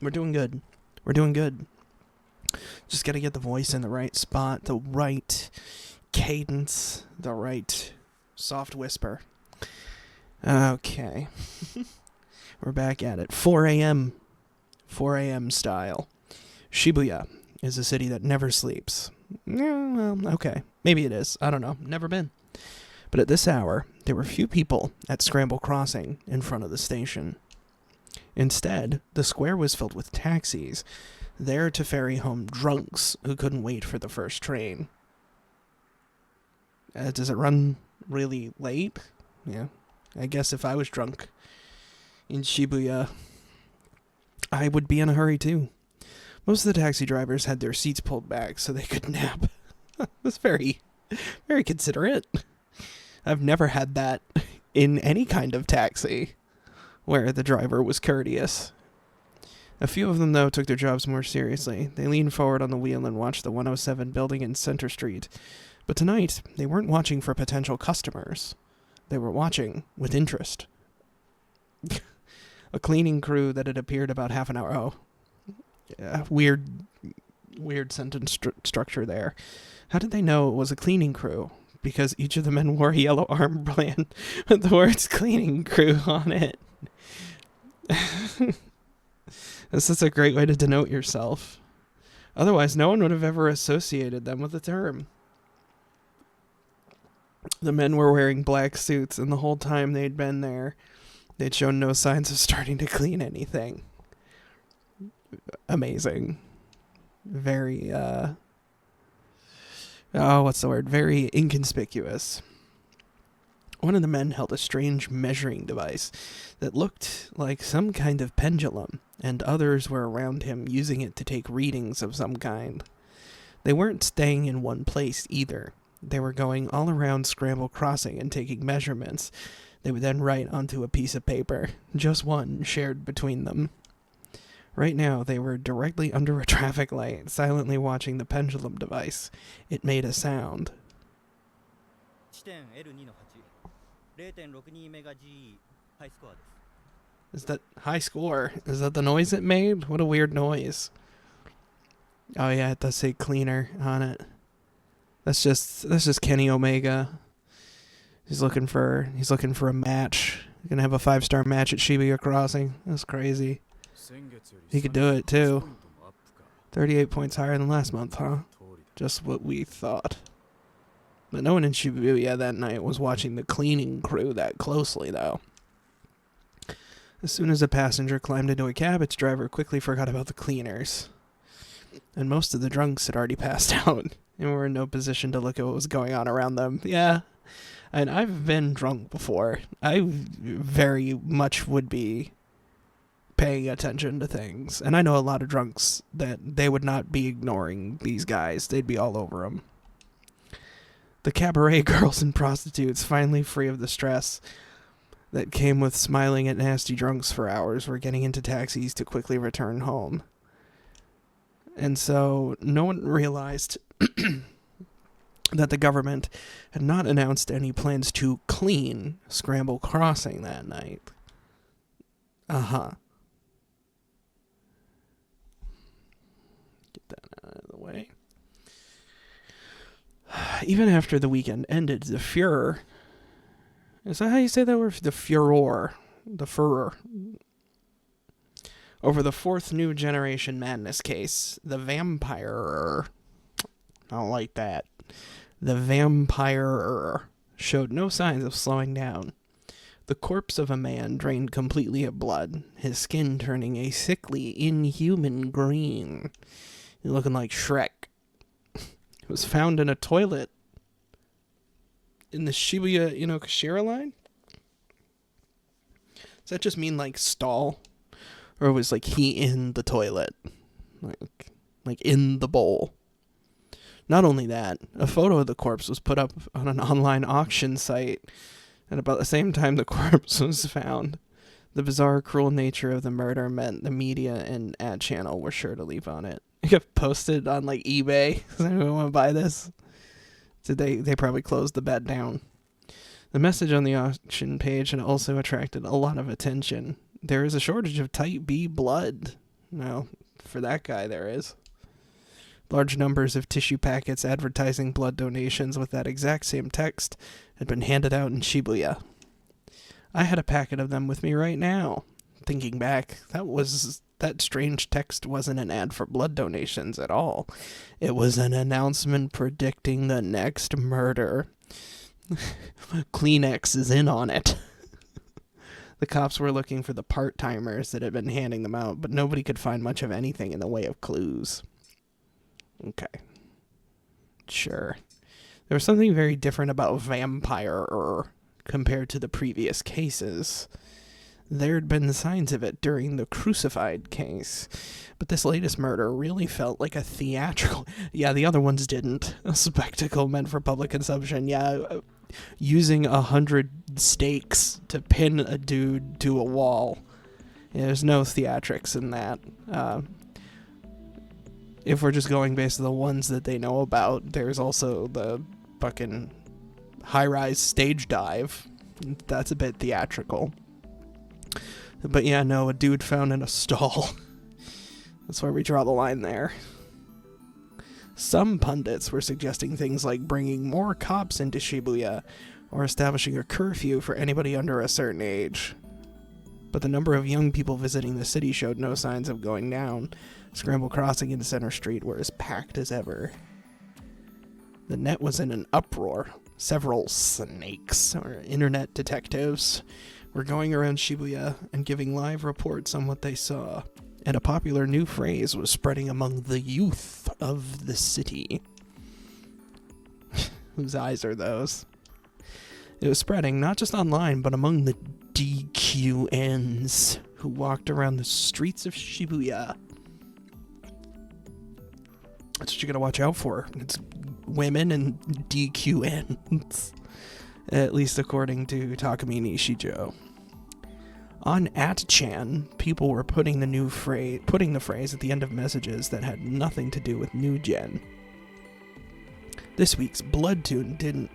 We're doing good. We're doing good. Just gotta get the voice in the right spot, the right cadence, the right soft whisper. Okay. We're back at it. 4 a.m. 4 a.m. style. Shibuya is a city that never sleeps. Yeah, well, okay. Maybe it is. I don't know. Never been. But at this hour, there were few people at Scramble Crossing in front of the station. Instead, the square was filled with taxis, there to ferry home drunks who couldn't wait for the first train. Does it run really late? Yeah. I guess if I was drunk in Shibuya, I would be in a hurry too. Most of the taxi drivers had their seats pulled back so they could nap. That's very, very considerate. I've never had that in any kind of taxi where the driver was courteous. A few of them, though, took their jobs more seriously. They leaned forward on the wheel and watched the 107 building in Center Street. But tonight, they weren't watching for potential customers. They were watching with interest. A cleaning crew that had appeared about half an hour. Oh, yeah, weird sentence structure there. How did they know it was a cleaning crew? Because each of the men wore a yellow armband with the words cleaning crew on it. This is a great way to denote yourself. Otherwise, no one would have ever associated them with the term. The men were wearing black suits, and the whole time they'd been there, they'd shown no signs of starting to clean anything. Amazing. Very, what's the word? Very inconspicuous. One of the men held a strange measuring device that looked like some kind of pendulum, and others were around him using it to take readings of some kind. They weren't staying in one place either. They were going all around Scramble Crossing and taking measurements. They would then write onto a piece of paper, just one shared between them. Right now, they were directly under a traffic light, silently watching the pendulum device. It made a sound. Is that high score? Is that the noise it made? What a weird noise. Oh yeah, it does say cleaner on it. That's just Kenny Omega. He's looking for a match. He's gonna have a 5-star match at Shibuya Crossing. That's crazy. He could do it too. 38 points higher than last month, huh? Just what we thought. But no one in Shibuya that night was watching the cleaning crew that closely, though. As soon as a passenger climbed into a cab, its driver quickly forgot about the cleaners. And most of the drunks had already passed out and were in no position to look at what was going on around them. Yeah, and I've been drunk before. I very much would be paying attention to things. And I know a lot of drunks that they would not be ignoring these guys. They'd be all over them. The cabaret girls and prostitutes, finally free of the stress that came with smiling at nasty drunks for hours, were getting into taxis to quickly return home. And so no one realized that the government had not announced any plans to clean Scramble Crossing that night. Uh-huh. Get that out of the way. Even after the weekend ended, the furor... Is that how you say that word? The furor. The furor. Over the fourth New Generation Madness case, the vampire... I don't like that. The vampire showed no signs of slowing down. The corpse of a man drained completely of blood, his skin turning a sickly, inhuman green. Looking like Shrek. It was found in a toilet in the Shibuya Inokashira line? Does that just mean like stall? Or was like he in the toilet? Like in the bowl? Not only that, a photo of the corpse was put up on an online auction site at about the same time the corpse was found. The bizarre, cruel nature of the murder meant the media and ad channel were sure to leap on it. It got posted on like eBay. Does anyone want to buy this? So they probably closed the bet down. The message on the auction page had also attracted a lot of attention. There is a shortage of type B blood. No, for that guy there is. Large numbers of tissue packets advertising blood donations with that exact same text had been handed out in Shibuya. I had a packet of them with me right now. Thinking back, that strange text wasn't an ad for blood donations at all. It was an announcement predicting the next murder. Kleenex is in on it. The cops were looking for the part-timers that had been handing them out, but nobody could find much of anything in the way of clues. Okay. Sure. There was something very different about Vampire compared to the previous cases. There had been signs of it during the Crucified case, but this latest murder really felt like a theatrical... Yeah, the other ones didn't. A spectacle meant for public consumption. Yeah, using 100 stakes to pin a dude to a wall. Yeah, there's no theatrics in that. If we're just going based on the ones that they know about, there's also the fucking high-rise stage dive. That's a bit theatrical. But yeah, no, a dude found in a stall. That's where we draw the line there. Some pundits were suggesting things like bringing more cops into Shibuya or establishing a curfew for anybody under a certain age. But the number of young people visiting the city showed no signs of going down. Scramble Crossing into Center Street were as packed as ever. The net was in an uproar. Several snakes, or internet detectives, were going around Shibuya and giving live reports on what they saw. And a popular new phrase was spreading among the youth of the city. Whose eyes are those? It was spreading not just online, but among the DQNs who walked around the streets of Shibuya. That's what you gotta watch out for. It's women and DQNs. At least according to Takumi Nishijou. On 8chan, people were putting the phrase at the end of messages that had nothing to do with New Gen. This week's Blood Tune didn't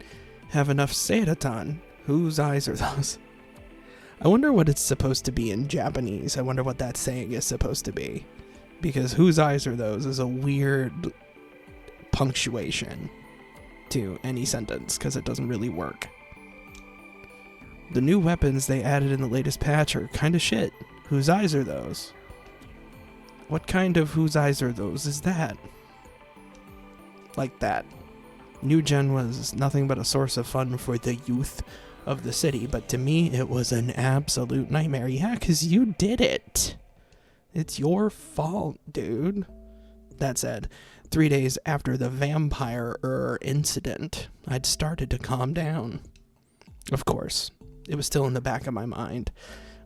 have enough Seiratan. Whose eyes are those? I wonder what it's supposed to be in Japanese. I wonder what that saying is supposed to be. Because whose eyes are those is a weird punctuation to any sentence, because it doesn't really work. The new weapons they added in the latest patch are kinda shit. Whose eyes are those? What kind of whose eyes are those is that? Like that. New Gen was nothing but a source of fun for the youth of the city, but to me it was an absolute nightmare. Yeah, 'cause you did it. It's your fault, dude. That said, 3 days after the vampire incident, I'd started to calm down. Of course, it was still in the back of my mind,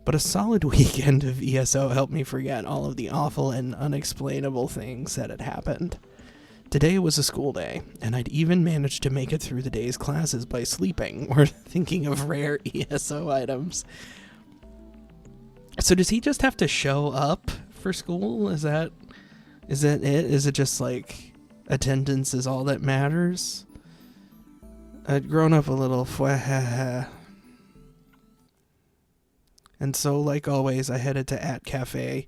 but a solid weekend of ESO helped me forget all of the awful and unexplainable things that had happened. Today was a school day, and I'd even managed to make it through the day's classes by sleeping or thinking of rare ESO items. So does he just have to show up for school? Is that it? Is it just like attendance is all that matters? I'd grown up a little. And so, like always, I headed to At Cafe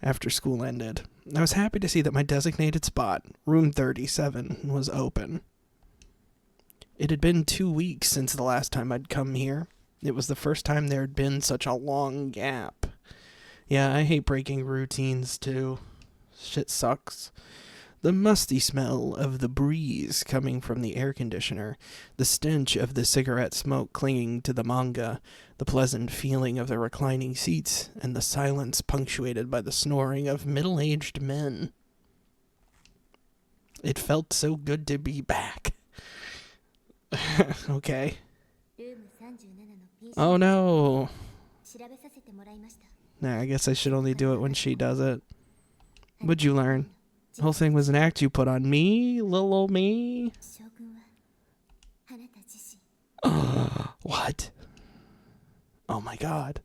after school ended. I was happy to see that my designated spot, room 37, was open. It had been 2 weeks since the last time I'd come here. It was the first time there had been such a long gap. Yeah, I hate breaking routines, too. Shit sucks. The musty smell of the breeze coming from the air conditioner, the stench of the cigarette smoke clinging to the manga, the pleasant feeling of the reclining seats, and the silence punctuated by the snoring of middle-aged men. It felt so good to be back. Okay. Oh no. Nah, I guess I should only do it when she does it. What'd you learn? The whole thing was an act you put on me, little old me. What? Oh my god.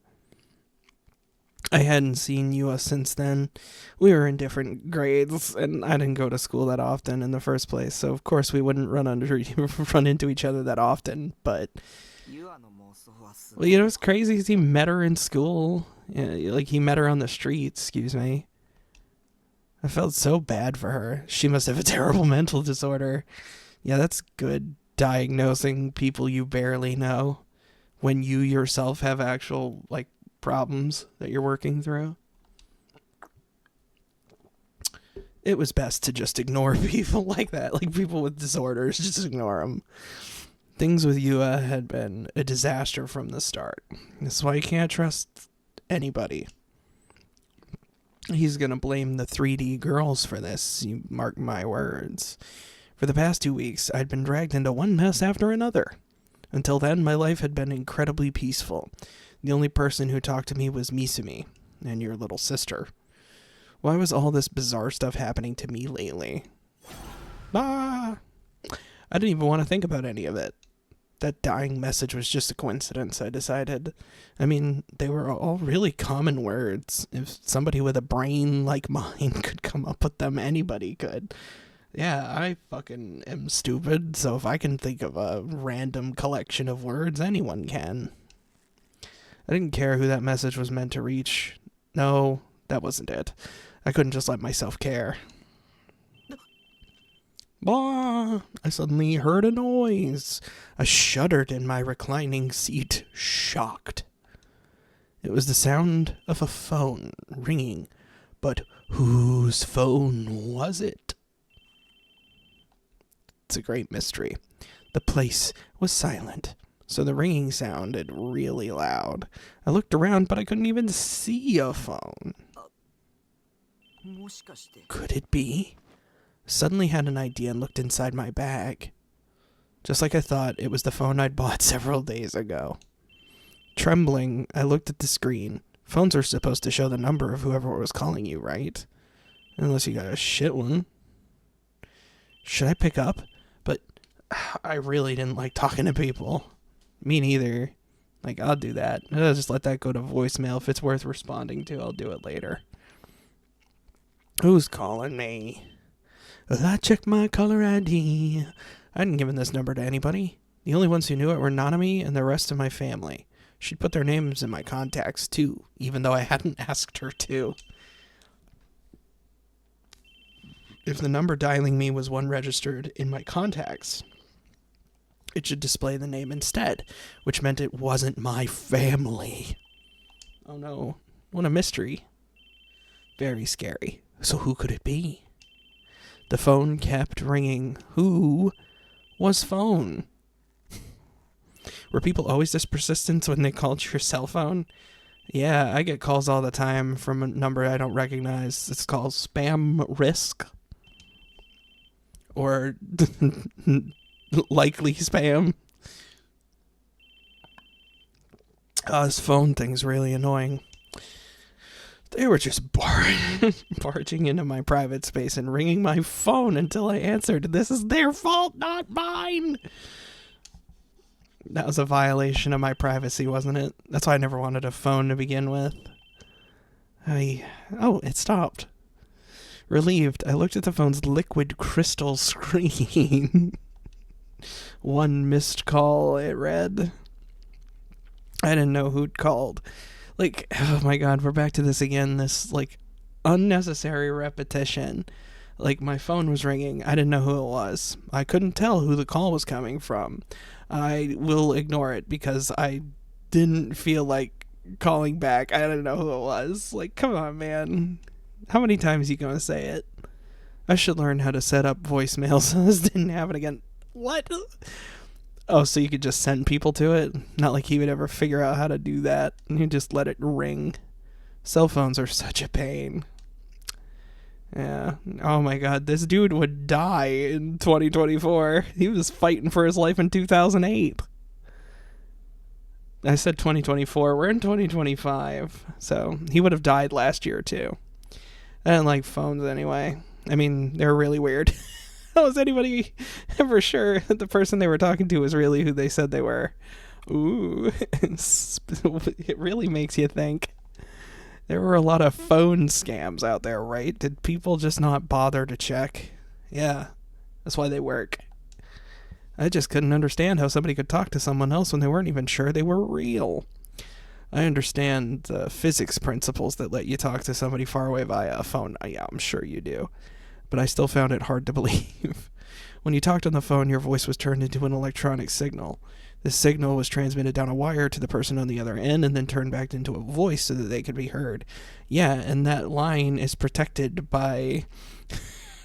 I hadn't seen you since then. We were in different grades, and I didn't go to school that often in the first place, so of course we wouldn't run into each other that often, but... Well, you know what's crazy is he met her in school. Yeah, like, he met her on the streets, excuse me. I felt so bad for her. She must have a terrible mental disorder. Yeah, that's good, diagnosing people you barely know when you yourself have actual, like, problems that you're working through. It was best to just ignore people like that. Like, people with disorders, just ignore them. Things with Yua had been a disaster from the start. That's why you can't trust anybody. He's going to blame the 3D girls for this, you mark my words. For the past 2 weeks, I'd been dragged into one mess after another. Until then, my life had been incredibly peaceful. The only person who talked to me was Misumi, and your little sister. Why was all this bizarre stuff happening to me lately? I didn't even want to think about any of it. That dying message was just a coincidence, I decided. I mean, they were all really common words. If somebody with a brain like mine could come up with them, anybody could. Yeah, I fucking am stupid, so if I can think of a random collection of words, anyone can. I didn't care who that message was meant to reach. No, that wasn't it. I couldn't just let myself care. Bah! I suddenly heard a noise. I shuddered in my reclining seat, shocked. It was the sound of a phone ringing, but whose phone was it? It's a great mystery. The place was silent, so the ringing sounded really loud. I looked around, but I couldn't even see a phone. Could it be? Suddenly had an idea and looked inside my bag. Just like I thought, it was the phone I'd bought several days ago. Trembling, I looked at the screen. Phones are supposed to show the number of whoever was calling you, right? Unless you got a shit one. Should I pick up? But I really didn't like talking to people. Me neither. Like, I'll do that. I'll just let that go to voicemail. If it's worth responding to, I'll do it later. Who's calling me? I checked my caller ID. I hadn't given this number to anybody. The only ones who knew it were Nanami and the rest of my family. She'd put their names in my contacts, too, even though I hadn't asked her to. If the number dialing me was one registered in my contacts, it should display the name instead, which meant it wasn't my family. Oh no, what a mystery. Very scary. So who could it be? The phone kept ringing. Who was phone? Were people always this persistent when they called your cell phone? Yeah, I get calls all the time from a number I don't recognize. It's called spam risk. Or likely spam. This phone thing's really annoying. They were just barging into my private space and ringing my phone until I answered. This is their fault, not mine. That was a violation of my privacy, wasn't it? That's why I never wanted a phone to begin with. Oh, it stopped. Relieved, I looked at the phone's liquid crystal screen. One missed call, it read. I didn't know who'd called. Like, oh my god, we're back to this again. This, like, unnecessary repetition. Like, my phone was ringing. I didn't know who it was. I couldn't tell who the call was coming from. I will ignore it because I didn't feel like calling back. I didn't know who it was. Like, come on, man. How many times are you going to say it? I should learn how to set up voicemails so this didn't happen again. What? Oh, so you could just send people to it? Not like he would ever figure out how to do that. And you just let it ring. Cell phones are such a pain. Yeah. Oh my god, this dude would die in 2024. He was fighting for his life in 2008. I said 2024. We're in 2025. So he would have died last year too. I didn't like phones anyway. I mean, they're really weird. How was anybody ever sure that the person they were talking to was really who they said they were? Ooh, it really makes you think. There were a lot of phone scams out there, right? Did people just not bother to check? Yeah, that's why they work. I just couldn't understand how somebody could talk to someone else when they weren't even sure they were real. I understand the physics principles that let you talk to somebody far away via a phone. Yeah, I'm sure you do. But I still found it hard to believe. When you talked on the phone, your voice was turned into an electronic signal. This signal was transmitted down a wire to the person on the other end and then turned back into a voice so that they could be heard. Yeah, and that line is protected by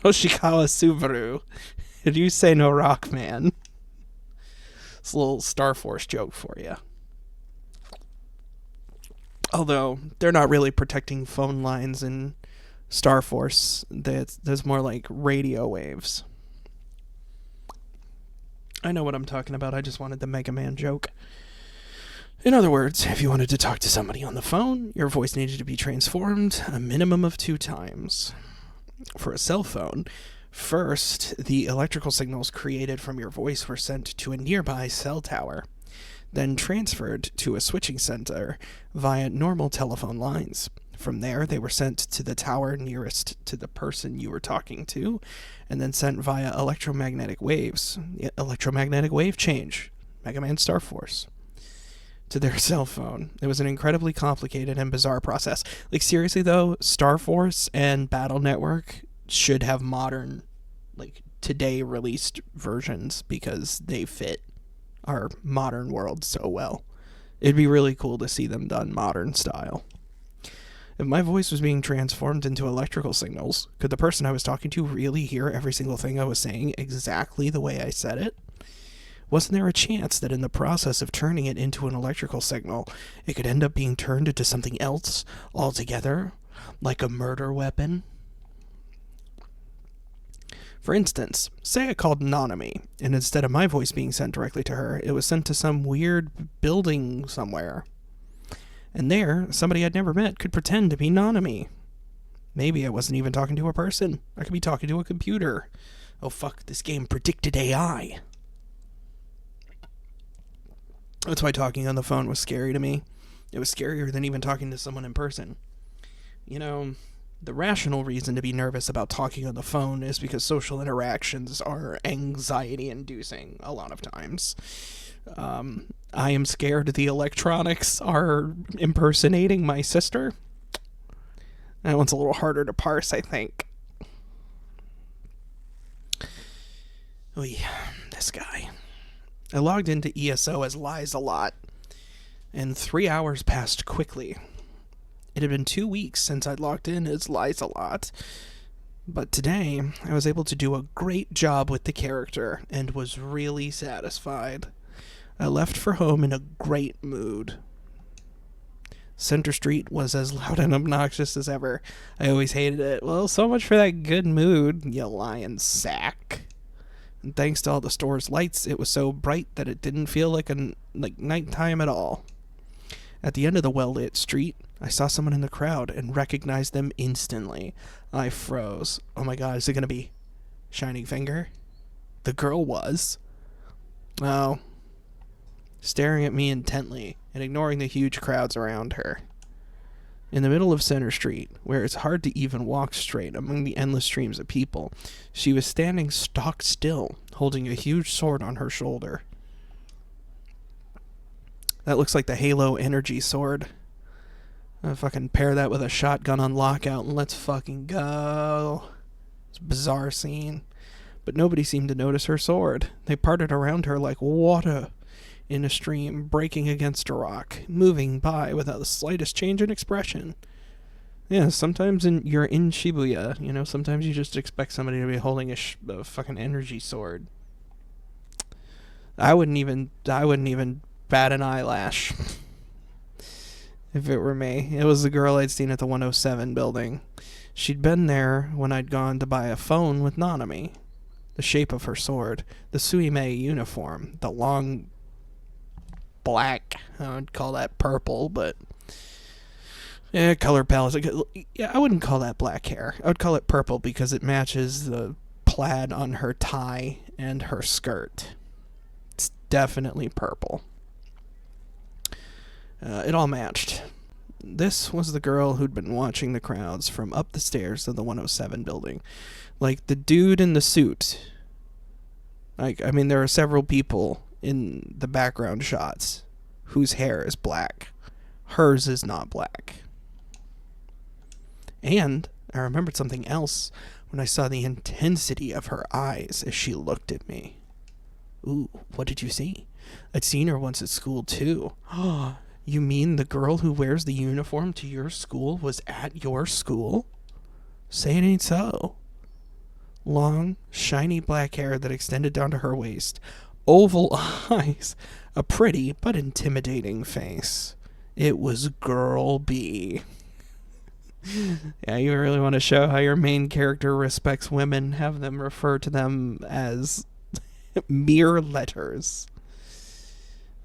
Hoshikawa Subaru. Did you say no rock, man? It's a little Star Force joke for you. Although, they're not really protecting phone lines in Star Force. There's more like radio waves. I know what I'm talking about. I just wanted the Mega Man joke. In other words, if you wanted to talk to somebody on the phone, your voice needed to be transformed a minimum of 2 times. For a cell phone, first, the electrical signals created from your voice were sent to a nearby cell tower, then transferred to a switching center via normal telephone lines. From there, they were sent to the tower nearest to the person you were talking to, and then sent via electromagnetic waves. Electromagnetic wave change. Mega Man Star Force. To their cell phone. It was an incredibly complicated and bizarre process. Like, seriously, though, Star Force and Battle Network should have modern, like, today released versions because they fit our modern world so well. It'd be really cool to see them done modern style. If my voice was being transformed into electrical signals, could the person I was talking to really hear every single thing I was saying exactly the way I said it? Wasn't there a chance that in the process of turning it into an electrical signal, it could end up being turned into something else altogether, like a murder weapon? For instance, say I called Nanami, and instead of my voice being sent directly to her, it was sent to some weird building somewhere. And there, somebody I'd never met could pretend to be Nanami. Maybe I wasn't even talking to a person. I could be talking to a computer. Oh fuck, this game predicted AI. That's why talking on the phone was scary to me. It was scarier than even talking to someone in person. You know, the rational reason to be nervous about talking on the phone is because social interactions are anxiety-inducing a lot of times. I am scared the electronics are impersonating my sister. That one's a little harder to parse, I think. Oh yeah, this guy. I logged into ESO as Lies a Lot, and 3 hours passed quickly. It had been 2 weeks since I'd logged in as Lies a Lot, but today I was able to do a great job with the character and was really satisfied. I left for home in a great mood. Center Street was as loud and obnoxious as ever. I always hated it. Well, so much for that good mood, you lying sack. And thanks to all the store's lights, it was so bright that it didn't feel like nighttime at all. At the end of the well-lit street, I saw someone in the crowd and recognized them instantly. I froze. Oh my god, is it going to be Shining Finger? The girl was. Oh. Staring at me intently and ignoring the huge crowds around her. In the middle of Center Street, where it's hard to even walk straight among the endless streams of people, she was standing stock still, holding a huge sword on her shoulder. That looks like the Halo energy sword. I'll fucking pair that with a shotgun on lockout and let's fucking go. It's a bizarre scene. But nobody seemed to notice her sword. They parted around her like water in a stream, breaking against a rock, moving by without the slightest change in expression. Yeah, sometimes you're in Shibuya, you know, sometimes you just expect somebody to be holding a fucking energy sword. I wouldn't even bat an eyelash if it were me. It was the girl I'd seen at the 107 building. She'd been there when I'd gone to buy a phone with Nanami. The shape of her sword, the Suimei uniform, the long black, I would call that purple, but yeah, color palette. Yeah, I wouldn't call that black hair. I would call it purple because it matches the plaid on her tie and her skirt. It's definitely purple. It all matched. This was the girl who'd been watching the crowds from up the stairs of the 107 building. Like, the dude in the suit. There are several people in the background shots whose hair is black. Hers is not black. And I remembered something else when I saw the intensity of her eyes as she looked at me. Ooh, what did you see? I'd seen her once at school, too. You mean the girl who wears the uniform to your school was at your school? Say it ain't so. Long, shiny black hair that extended down to her waist. Oval eyes. A pretty but intimidating face. It was Girl B. Yeah, you really want to show how your main character respects women, have them refer to them as mere letters.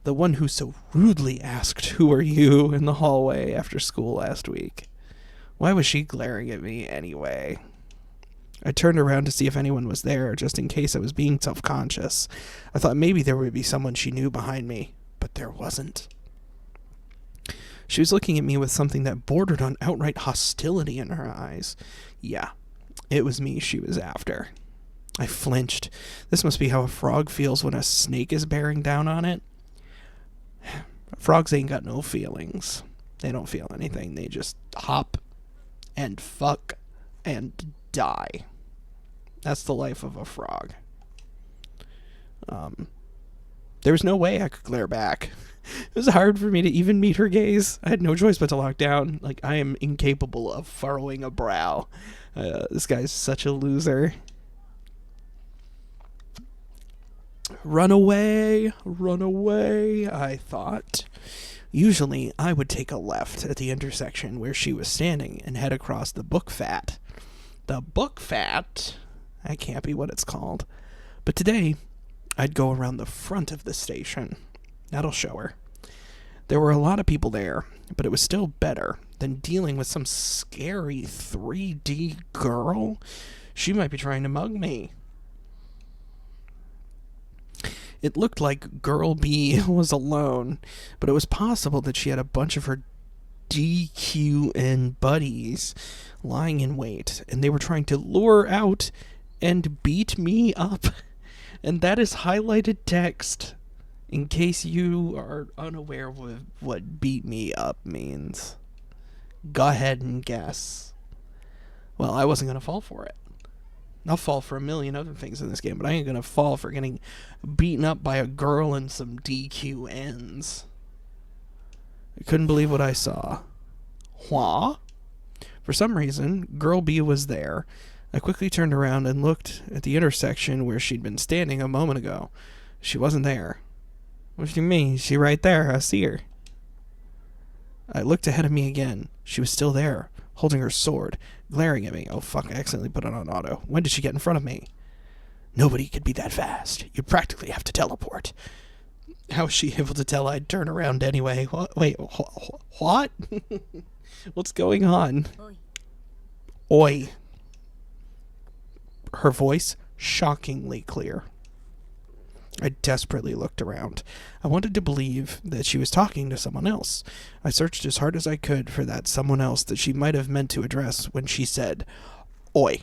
The one who so rudely asked, "Who are you?" in the hallway after school last week. Why was she glaring at me anyway? I turned around to see if anyone was there, just in case I was being self-conscious. I thought maybe there would be someone she knew behind me, but there wasn't. She was looking at me with something that bordered on outright hostility in her eyes. Yeah, it was me she was after. I flinched. This must be how a frog feels when a snake is bearing down on it. Frogs ain't got no feelings. They don't feel anything. They just hop and fuck and die. That's the life of a frog. There was no way I could glare back. It was hard for me to even meet her gaze. I had no choice but to lock down. Like, I am incapable of furrowing a brow. This guy's such a loser. Run away, I thought. Usually, I would take a left at the intersection where she was standing and head across the book fat. The book fat? That can't be what it's called. But today, I'd go around the front of the station. That'll show her. There were a lot of people there, but it was still better than dealing with some scary 3D girl. She might be trying to mug me. It looked like Girl B was alone, but it was possible that she had a bunch of her DQN buddies lying in wait, and they were trying to lure out and beat me up. And that is highlighted text, in case you are unaware of what beat me up means. Go ahead and guess. Well, I wasn't going to fall for it. I'll fall for a million other things in this game, but I ain't going to fall for getting beaten up by a girl and some DQNs. I couldn't believe what I saw. What? For some reason, Girl B was there. I quickly turned around and looked at the intersection where she'd been standing a moment ago. She wasn't there. What do you mean? She right there. I see her. I looked ahead of me again. She was still there, holding her sword, glaring at me. Oh, fuck, I accidentally put it on auto. When did she get in front of me? Nobody could be that fast. You'd practically have to teleport. How was she able to tell I'd turn around anyway? What? Wait, what? What's going on? Oi. Her voice, shockingly clear. I desperately looked around. I wanted to believe that she was talking to someone else. I searched as hard as I could for that someone else that she might have meant to address when she said, Oi.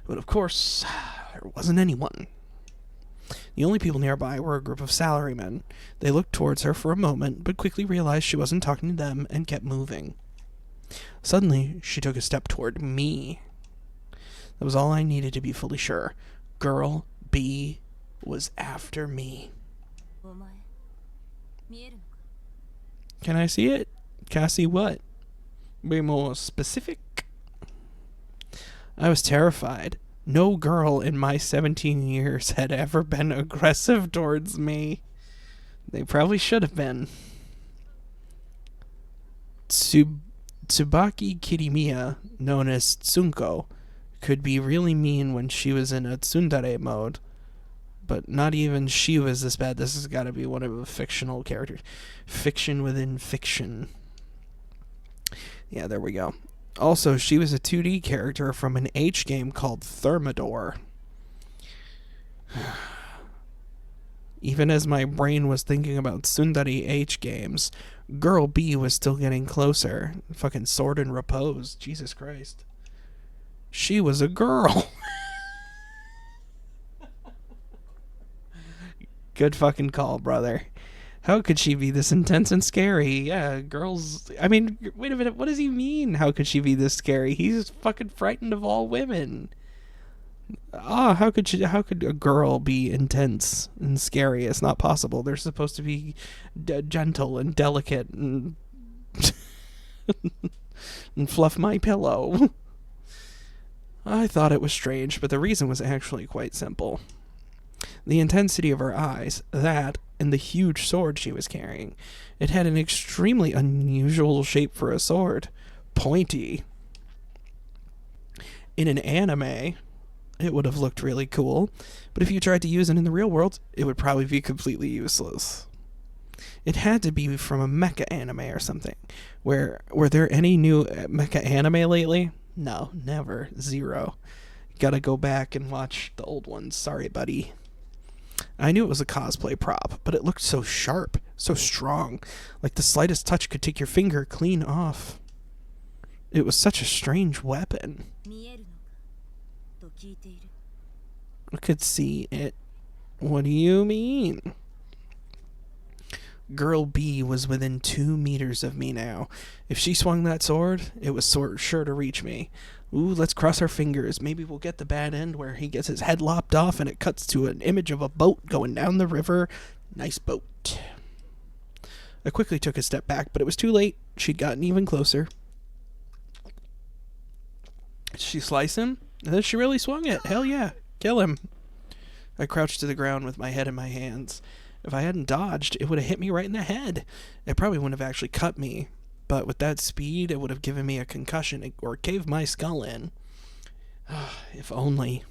But of course, there wasn't anyone. The only people nearby were a group of salarymen. They looked towards her for a moment, but quickly realized she wasn't talking to them and kept moving. Suddenly, she took a step toward me. That was all I needed to be fully sure. Girl B was after me. Can I see it? Can I see what? Be more specific. I was terrified. No girl in my 17 years had ever been aggressive towards me. They probably should have been. Tsubaki Kirimiya, known as Tsunko, could be really mean when she was in a tsundere mode, but not even she was this bad. This has got to be one of a fictional characters. Fiction within fiction. Yeah, there we go. Also, she was a 2D character from an H game called Thermidor. Even as my brain was thinking about tsundere H games, Girl B was still getting closer. Fucking Sword and Repose. Jesus Christ. She was a girl. Good fucking call, brother. How could she be this intense and scary? Yeah, girls... I mean, wait a minute. What does he mean, how could she be this scary? He's fucking frightened of all women. How could a girl be intense and scary? It's not possible. They're supposed to be gentle and delicate and... and fluff my pillow. I thought it was strange, but the reason was actually quite simple. The intensity of her eyes, that, and the huge sword she was carrying. It had an extremely unusual shape for a sword. Pointy. In an anime, it would have looked really cool, but if you tried to use it in the real world, it would probably be completely useless. It had to be from a mecha anime or something. Were there any new mecha anime lately? No, never. Zero. Gotta go back and watch the old ones. Sorry, buddy. I knew it was a cosplay prop, but it looked so sharp, so strong, like the slightest touch could take your finger clean off. It was such a strange weapon. I could see it. What do you mean? Girl B was within 2 meters of me now. If she swung that sword, it was sure to reach me. Ooh, let's cross our fingers. Maybe we'll get the bad end where he gets his head lopped off and it cuts to an image of a boat going down the river. Nice boat. I quickly took a step back, but it was too late. She'd gotten even closer. Did she slice him? And then she really swung it. Hell yeah. Kill him. I crouched to the ground with my head in my hands. If I hadn't dodged, it would have hit me right in the head. It probably wouldn't have actually cut me. But with that speed, it would have given me a concussion or caved my skull in. If only.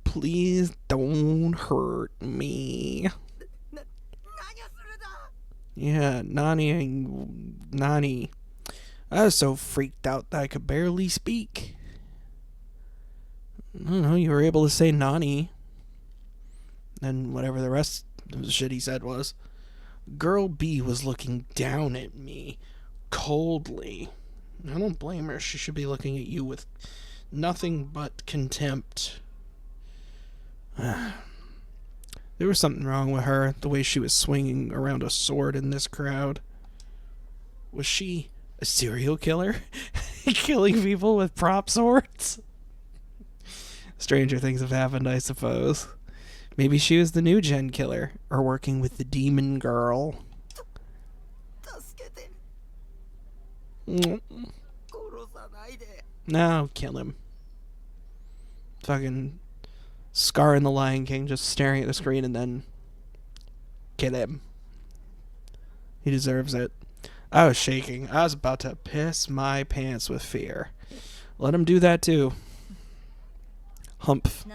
Please don't hurt me. Yeah, Nani. I was so freaked out that I could barely speak. I don't know, you were able to say Nani. And whatever the rest of the shit he said was. Girl B was looking down at me, coldly. I don't blame her. She should be looking at you with nothing but contempt. There was something wrong with her, the way she was swinging around a sword in this crowd. Was she a serial killer? Killing people with prop swords? Stranger things have happened, I suppose. Maybe she was the new gen killer, or working with the demon girl. No, kill him. Fucking Scar in the Lion King just staring at the screen and then kill him. He deserves it. I was shaking. I was about to piss my pants with fear. Let him do that too. Humph.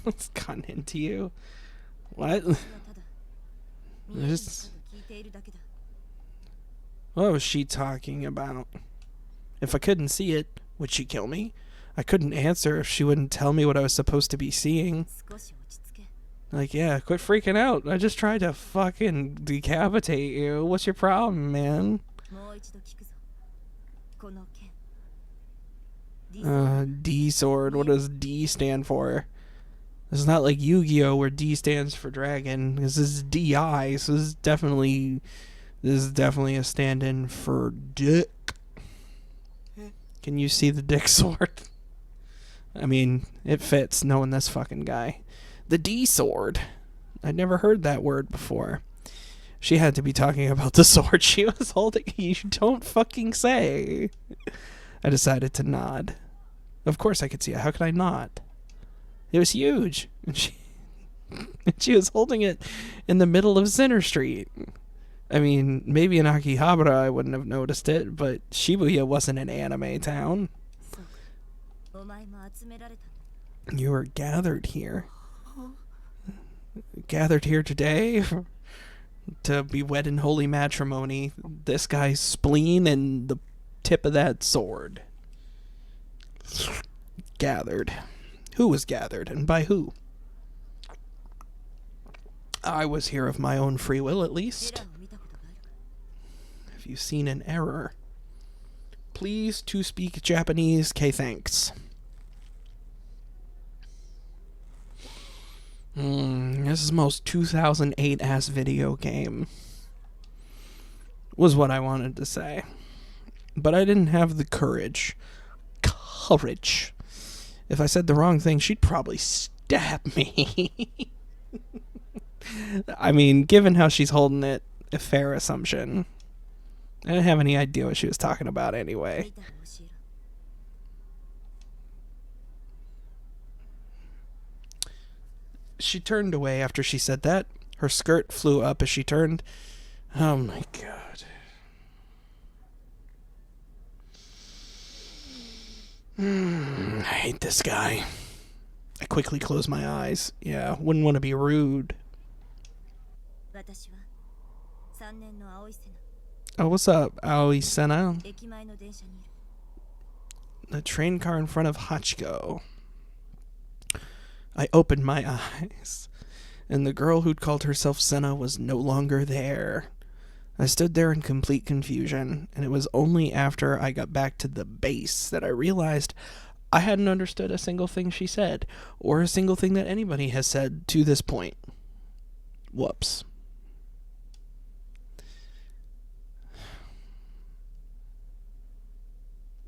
What's gotten into you? What? What was she talking about? If I couldn't see it, would she kill me? I couldn't answer if she wouldn't tell me what I was supposed to be seeing. Like, yeah, quit freaking out. I just tried to fucking decapitate you. What's your problem, man? D sword. What does D stand for? It's not like Yu-Gi-Oh! Where D stands for dragon. This is DI, so this is definitely a stand-in for dick. Can you see the dick sword? I mean, it fits knowing this fucking guy. The D sword. I'd never heard that word before. She had to be talking about the sword she was holding. You don't fucking say. I decided to nod. Of course I could see it. How could I not? It was huge. And she was holding it in the middle of Center Street. I mean, maybe in Akihabara I wouldn't have noticed it, but Shibuya wasn't an anime town. You were gathered here. Gathered here today to be wed in holy matrimony. This guy's spleen and the tip of that sword. Gathered. Who was gathered, and by who? I was here of my own free will, at least. Have you seen an error? Please to speak Japanese. K, thanks. This is the most 2008 ass video game, was what I wanted to say. But I didn't have the courage. Courage. If I said the wrong thing, she'd probably stab me. I mean, given how she's holding it, a fair assumption. I didn't have any idea what she was talking about anyway. She turned away after she said that. Her skirt flew up as she turned. Oh my god. I hate this guy. I quickly closed my eyes. Yeah, wouldn't want to be rude. Oh, what's up, Aoi Sena? The train car in front of Hachiko. I opened my eyes, and the girl who'd called herself Senna was no longer there. I stood there in complete confusion, and it was only after I got back to the base that I realized I hadn't understood a single thing she said, or a single thing that anybody has said to this point. Whoops.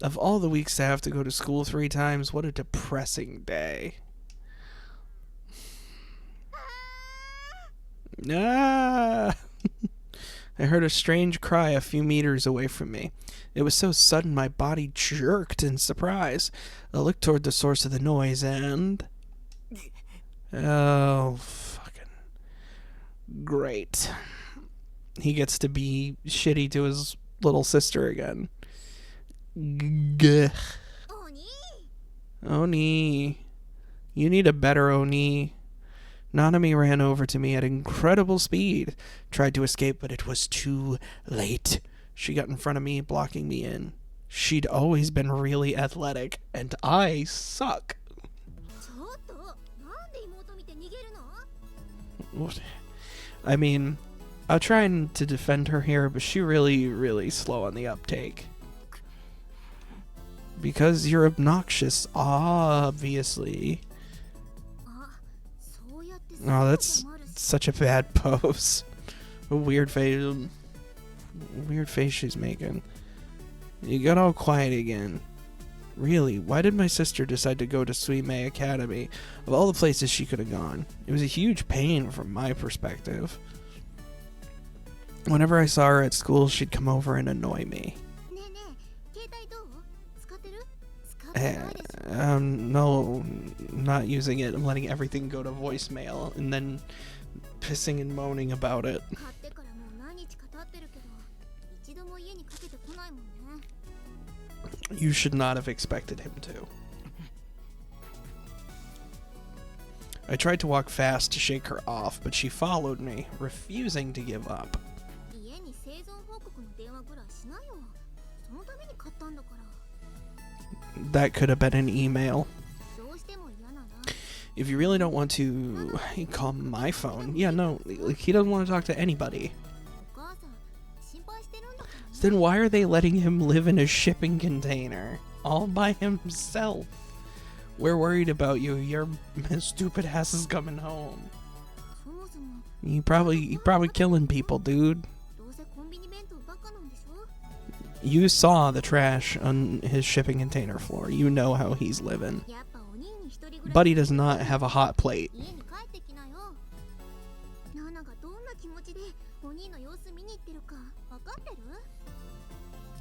Of all the weeks to have to go to school 3 times, what a depressing day. Ah! I heard a strange cry a few meters away from me. It was so sudden my body jerked in surprise. I looked toward the source of the noise and... Oh, fucking... Great. He gets to be shitty to his little sister again. Gah. Oni. You need a better Oni. Nanami ran over to me at incredible speed. Tried to escape, but it was too late. She got in front of me, blocking me in. She'd always been really athletic, and I suck. I mean, I'm trying to defend her here, but she's really slow on the uptake. Because you're obnoxious, obviously. Oh, that's such a bad pose. A weird face she's making. You got all quiet again. Really, why did my sister decide to go to Suimei Academy? Of all the places she could have gone. It was a huge pain from my perspective. Whenever I saw her at school, she'd come over and annoy me. No, not using it. I'm letting everything go to voicemail and then pissing and moaning about it. You should not have expected him to. I tried to walk fast to shake her off, but she followed me, refusing to give up. That could have been an email. If you really don't want to call my phone, yeah, no, he doesn't want to talk to anybody. Then why are they letting him live in a shipping container all by himself? We're worried about you. Your stupid ass is coming home. You probably killing people, dude. You saw the trash on his shipping container floor. You know how he's living. Buddy does not have a hot plate.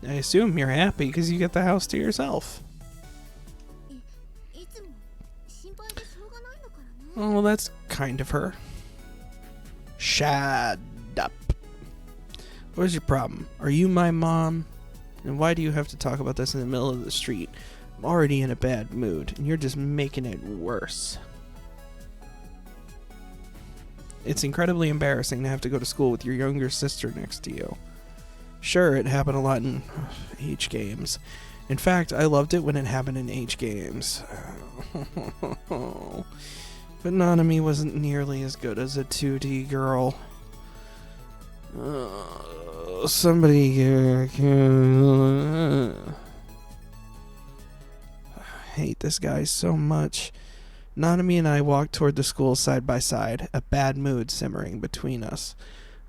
I assume you're happy because you get the house to yourself. Oh, well, that's kind of her. Shut up. What is your problem? Are you my mom? And why do you have to talk about this in the middle of the street? I'm already in a bad mood, and you're just making it worse. It's incredibly embarrassing to have to go to school with your younger sister next to you. Sure, it happened a lot in H games. In fact, I loved it when it happened in H games. But Nanami wasn't nearly as good as a 2D girl. Somebody I hate this guy so much. Nanami and I walked toward the school side by side, a bad mood simmering between us.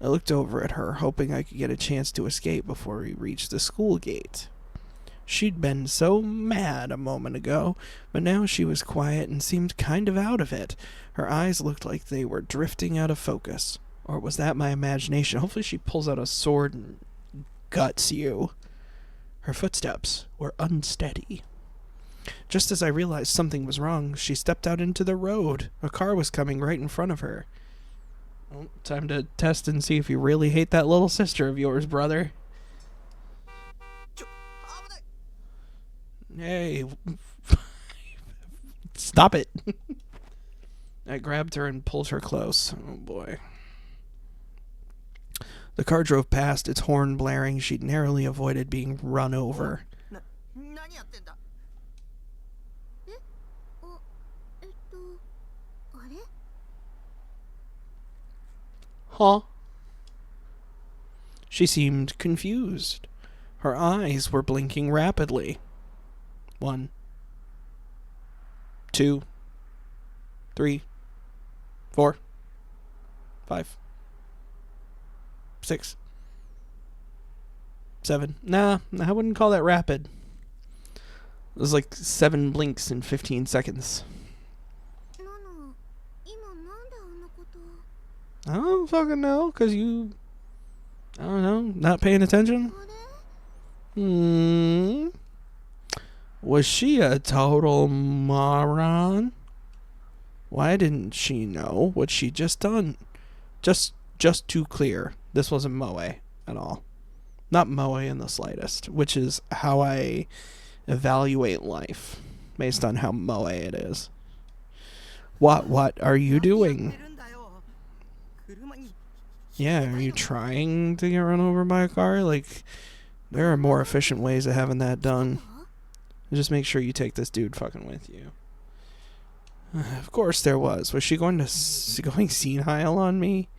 I looked over at her, hoping I could get a chance to escape before we reached the school gate. She'd been so mad a moment ago, but now she was quiet and seemed kind of out of it. Her eyes looked like they were drifting out of focus. Or was that my imagination? Hopefully she pulls out a sword and guts you. Her footsteps were unsteady. Just as I realized something was wrong, she stepped out into the road. A car was coming right in front of her. Well, time to test and see if you really hate that little sister of yours, brother. Hey, stop it. I grabbed her and pulled her close. Oh boy. The car drove past, its horn blaring. She'd narrowly avoided being run over. Huh? She seemed confused. Her eyes were blinking rapidly. 1, 2, 3, 4, 5, 6, 7. Nah, I wouldn't call that rapid. It was like 7 blinks in 15 seconds. I don't fucking know, because you, I don't know, not paying attention? Was she a total moron? Why didn't she know what she'd just done? Just too clear. This wasn't moe at all. Not moe in the slightest, which is how I evaluate life, based on how moe it is. What are you doing? Yeah, are you trying to get run over by a car? Like, there are more efficient ways of having that done. Just make sure you take this dude fucking with you. Of course there was. Was she going senile on me?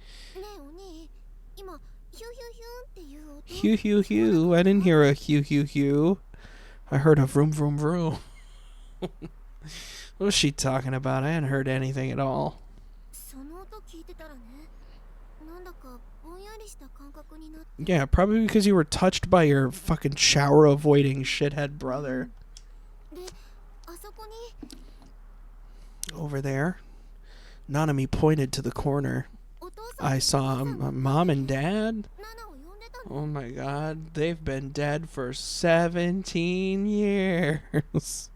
Hew, hew, hew. I didn't hear a hew, hew, hew. I heard a vroom, vroom, vroom. What was she talking about? I hadn't heard anything at all. Yeah, probably because you were touched by your fucking shower-avoiding shithead brother. Over there, Nanami pointed to the corner. I saw mom and dad. Oh my god, they've been dead for 17 years.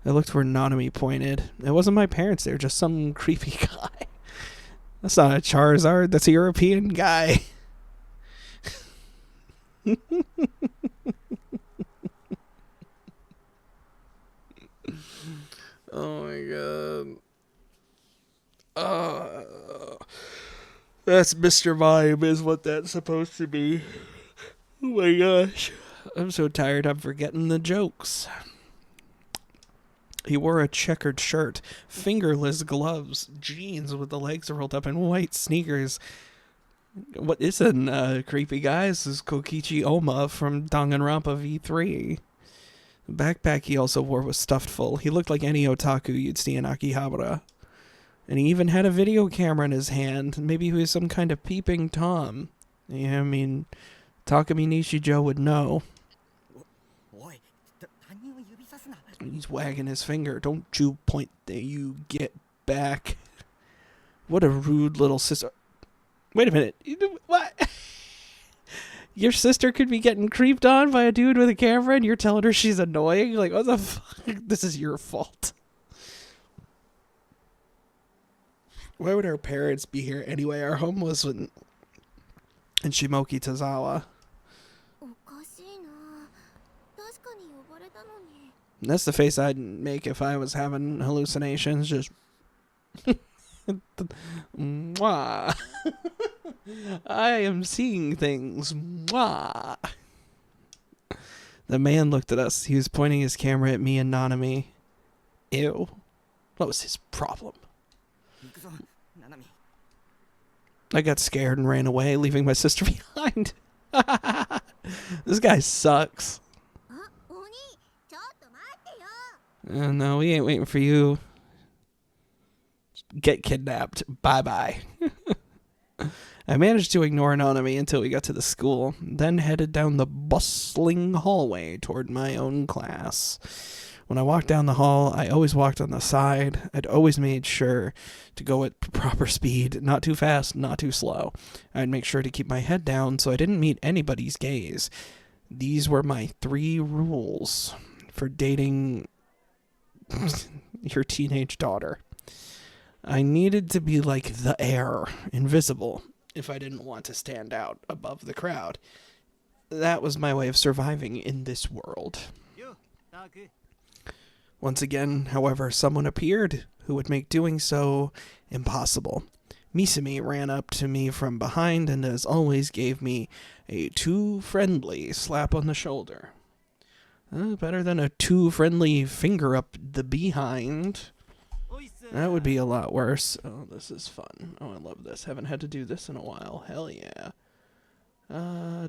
I looked where Nanami pointed. It wasn't my parents, they were just some creepy guy. That's not a Charizard, that's a European guy. Oh my god. That's Mr. Vibe is what that's supposed to be. Oh my gosh. I'm so tired I'm forgetting the jokes. He wore a checkered shirt, fingerless gloves, jeans with the legs rolled up, and white sneakers. What isn't creepy, guys? This is Kokichi Oma from Danganronpa V3. The backpack he also wore was stuffed full. He looked like any otaku you'd see in Akihabara. And he even had a video camera in his hand. Maybe he was some kind of peeping Tom. Yeah, I mean, Takumi Nishijou would know. He's wagging his finger. Don't you point there, you get back. What a rude little sister. Wait a minute. What? Your sister could be getting creeped on by a dude with a camera and you're telling her she's annoying? Like, what the fuck? This is your fault. Why would our parents be here anyway? Our home was in Shimoki Tozawa. That's the face I'd make if I was having hallucinations. Just mwah. I am seeing things. Mwah. The man looked at us. He was pointing his camera at me and Nanami. Ew. What was his problem? I got scared and ran away, leaving my sister behind. This guy sucks. No, we ain't waiting for you. get kidnapped. Bye-bye. I managed to ignore Nanami until we got to the school, then headed down the bustling hallway toward my own class. When I walked down the hall, I always walked on the side. I'd always made sure to go at proper speed, not too fast, not too slow. I'd make sure to keep my head down so I didn't meet anybody's gaze. These were my 3 rules for dating your teenage daughter. I needed to be like the air, invisible, if I didn't want to stand out above the crowd. That was my way of surviving in this world. Once again, however, someone appeared who would make doing so impossible. Misumi ran up to me from behind and, as always, gave me a too friendly slap on the shoulder. Better than a too friendly finger up the behind. That would be a lot worse. Oh, this is fun. Oh, I love this. Haven't had to do this in a while. Hell yeah. I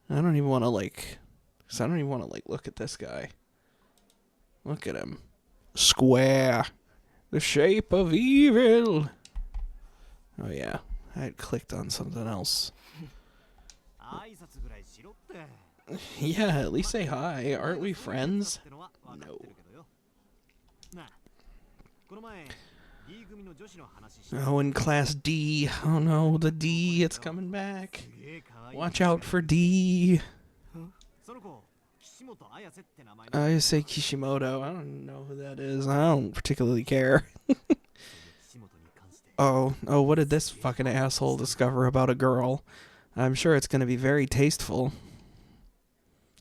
don't even want to look at this guy. Look at him. Square. The shape of evil. Oh yeah. I had clicked on something else. Yeah, at least say hi. Aren't we friends? No. Oh, in Class D. Oh no, the D, it's coming back. Watch out for D. I say Kishimoto. I don't know who that is. I don't particularly care. Oh, what did this fucking asshole discover about a girl? I'm sure it's going to be very tasteful.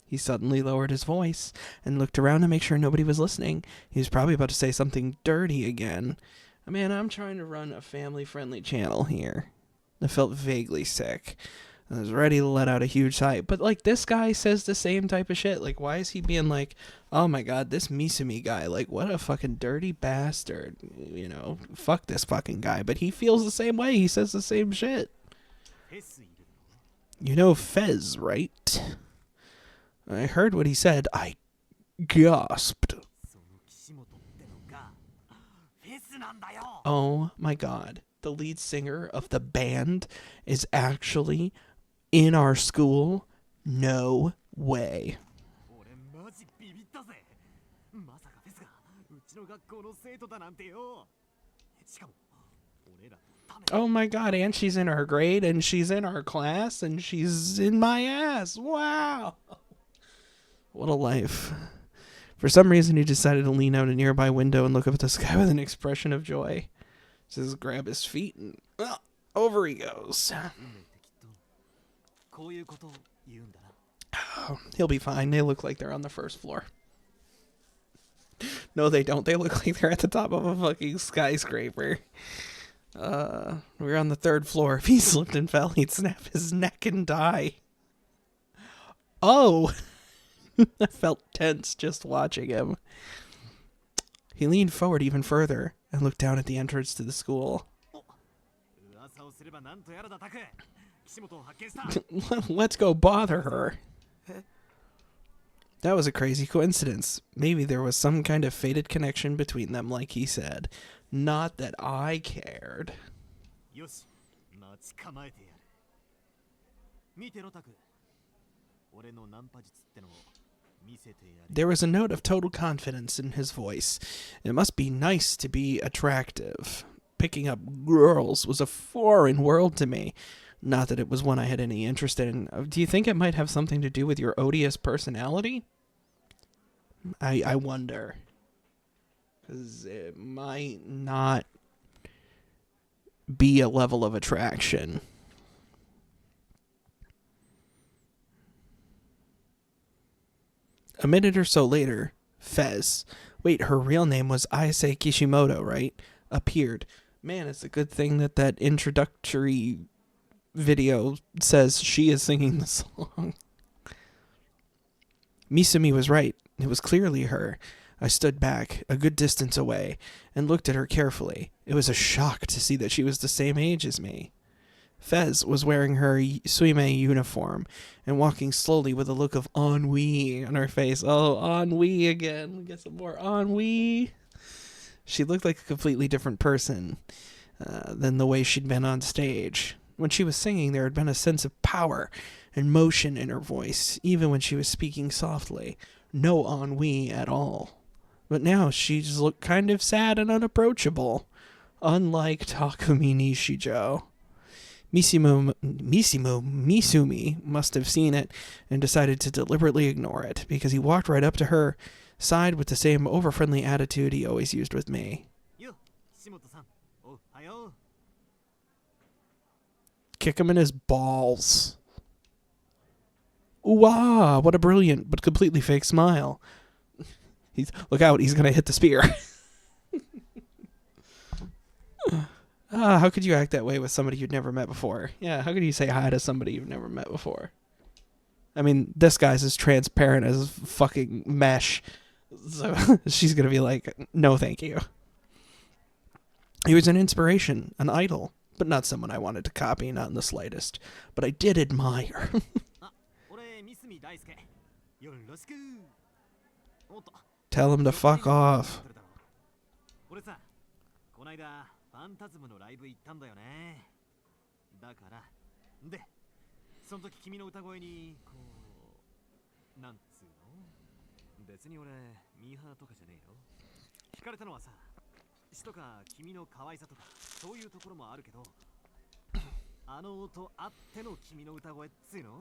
He suddenly lowered his voice and looked around to make sure nobody was listening. He was probably about to say something dirty again. Man, I'm trying to run a family-friendly channel here. I felt vaguely sick. I was ready to let out a huge sigh. But, like, this guy says the same type of shit. Like, why is he being like, oh my god, this Misumi guy, like, what a fucking dirty bastard. You know, fuck this fucking guy. But he feels the same way. He says the same shit. You know Fez, right? I heard what he said. I gasped. Oh my god. The lead singer of the band is actually in our school? No way. Oh my god, and she's in our grade, and she's in our class, and she's in my ass. Wow. What a life. For some reason, he decided to lean out a nearby window and look up at the sky with an expression of joy. Just grab his feet and over he goes. Oh, he'll be fine. They look like they're on the first floor. No, they don't. They look like they're at the top of a fucking skyscraper. We're on the 3rd floor. If he slipped and fell, he'd snap his neck and die. Oh! I felt tense just watching him. He leaned forward even further and looked down at the entrance to the school. Let's go bother her. That was a crazy coincidence. Maybe there was some kind of fated connection between them, like he said. Not that I cared. There was a note of total confidence in his voice. It must be nice to be attractive. Picking up girls was a foreign world to me. Not that it was one I had any interest in. Do you think it might have something to do with your odious personality? I wonder. Because it might not be a level of attraction. A minute or so later, Fez, wait, her real name was Ayase Kishimoto, right? Appeared. Man, it's a good thing that that introductory video says she is singing the song. Misumi was right. It was clearly her. I stood back, a good distance away, and looked at her carefully. It was a shock to see that she was the same age as me. Fez was wearing her suime uniform and walking slowly with a look of ennui on her face. Oh, ennui again. Get some more ennui. She looked like a completely different person than the way she'd been on stage. When she was singing, there had been a sense of power and motion in her voice, even when she was speaking softly. No ennui at all. But now she just looked kind of sad and unapproachable, unlike Takumi Nishijou. Misumi must have seen it and decided to deliberately ignore it, because he walked right up to her, sighed with the same over-friendly attitude he always used with me. Kick him in his balls. Ooh, ah, what a brilliant but completely fake smile. Look out, he's going to hit the spear. How could you act that way with somebody you'd never met before? Yeah, how could you say hi to somebody you've never met before? I mean, this guy's as transparent as fucking mesh. So she's going to be like, no thank you. He was an inspiration, an idol, but not someone I wanted to copy, not in the slightest. But I did admire. Tell him to fuck off.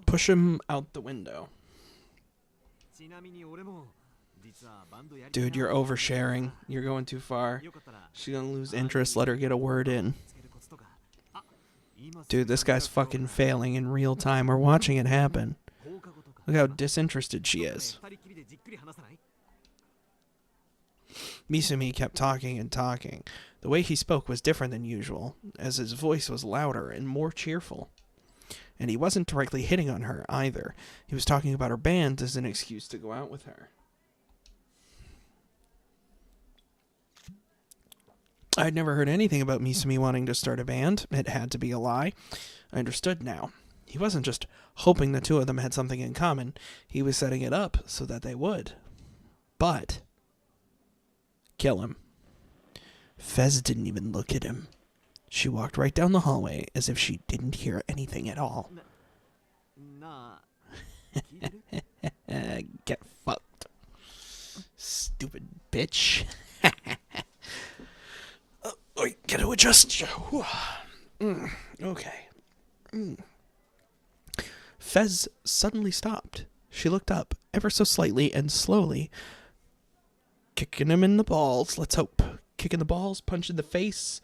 Push him out the window. Dude, you're oversharing. You're going too far. She's gonna lose interest. Let her get a word in. Dude, this guy's fucking failing in real time. We're watching it happen. Look how disinterested she is. Misumi kept talking and talking. The way he spoke was different than usual, as his voice was louder and more cheerful. And he wasn't directly hitting on her either. He was talking about her band as an excuse to go out with her. I'd never heard anything about Misumi wanting to start a band. It had to be a lie. I understood now. He wasn't just hoping the two of them had something in common. He was setting it up so that they would. But kill him. Fez didn't even look at him. She walked right down the hallway as if she didn't hear anything at all. Get fucked. Stupid bitch. Get to adjust. Okay. Fez suddenly stopped. She looked up, ever so slightly and slowly. Kicking him in the balls, let's hope. Kick in the balls, punch in the face.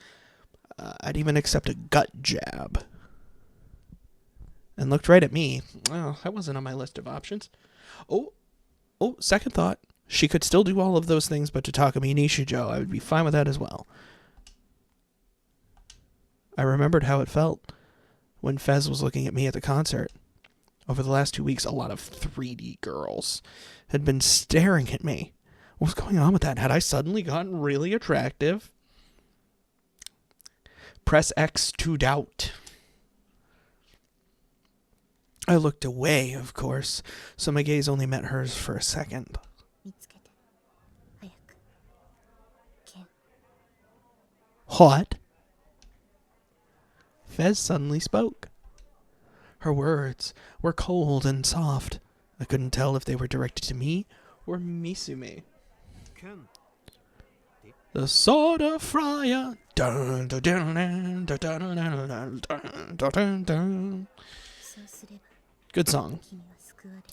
I'd even accept a gut jab. And looked right at me. Oh, that wasn't on my list of options. Oh, second thought. She could still do all of those things, but to Takumi Nishijou, I would be fine with that as well. I remembered how it felt when Fez was looking at me at the concert. Over the last 2 weeks, a lot of 3 Dee Gurls had been staring at me. What was going on with that? Had I suddenly gotten really attractive? Press X to doubt. I looked away, of course, so my gaze only met hers for a second. What? Fez suddenly spoke. Her words were cold and soft. I couldn't tell if they were directed to me or Misumi. The sword of Freya. Dun, dun, dun, dun, dun, dun, dun, dun, dun. Good song.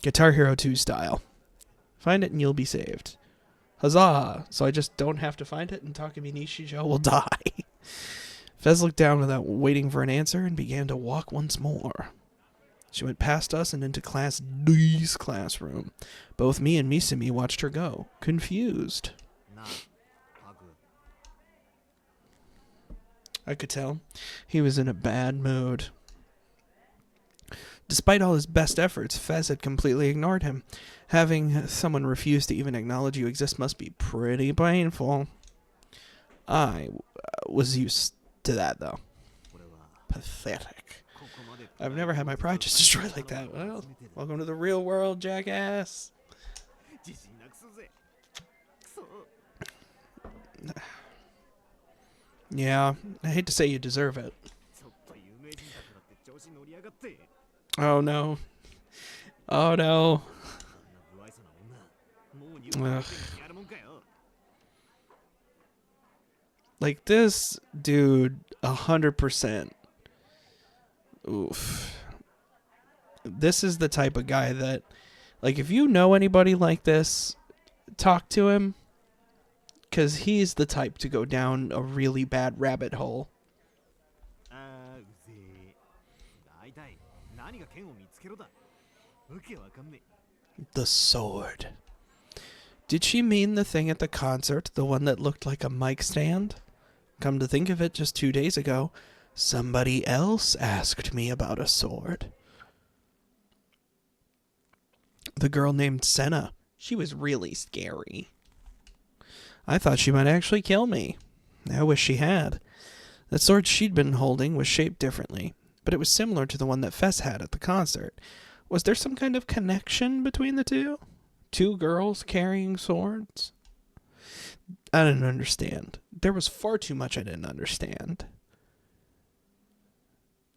Guitar Hero 2 style. Find it and you'll be saved. Huzzah! So I just don't have to find it and Takumi Nishijou will die. Fez looked down without waiting for an answer and began to walk once more. She went past us and into Class D's classroom. Both me and Misumi watched her go, confused. I could tell he was in a bad mood. Despite all his best efforts, Fez had completely ignored him. Having someone refuse to even acknowledge you exist must be pretty painful. I was used to that, though. Pathetic. I've never had my pride just destroyed like that. Well, welcome to the real world, jackass. Yeah, I hate to say you deserve it. Oh no. Oh no. Ugh. Like this dude, 100%. Oof. This is the type of guy that, like, if you know anybody like this, talk to him, because he's the type to go down a really bad rabbit hole. The sword. Did she mean the thing at the concert, the one that looked like a mic stand? Come to think of it, just 2 days ago, somebody else asked me about a sword. The girl named Senna. She was really scary. I thought she might actually kill me. I wish she had. The sword she'd been holding was shaped differently, but it was similar to the one that Fess had at the concert. Was there some kind of connection between the two? Two girls carrying swords? I didn't understand. There was far too much I didn't understand.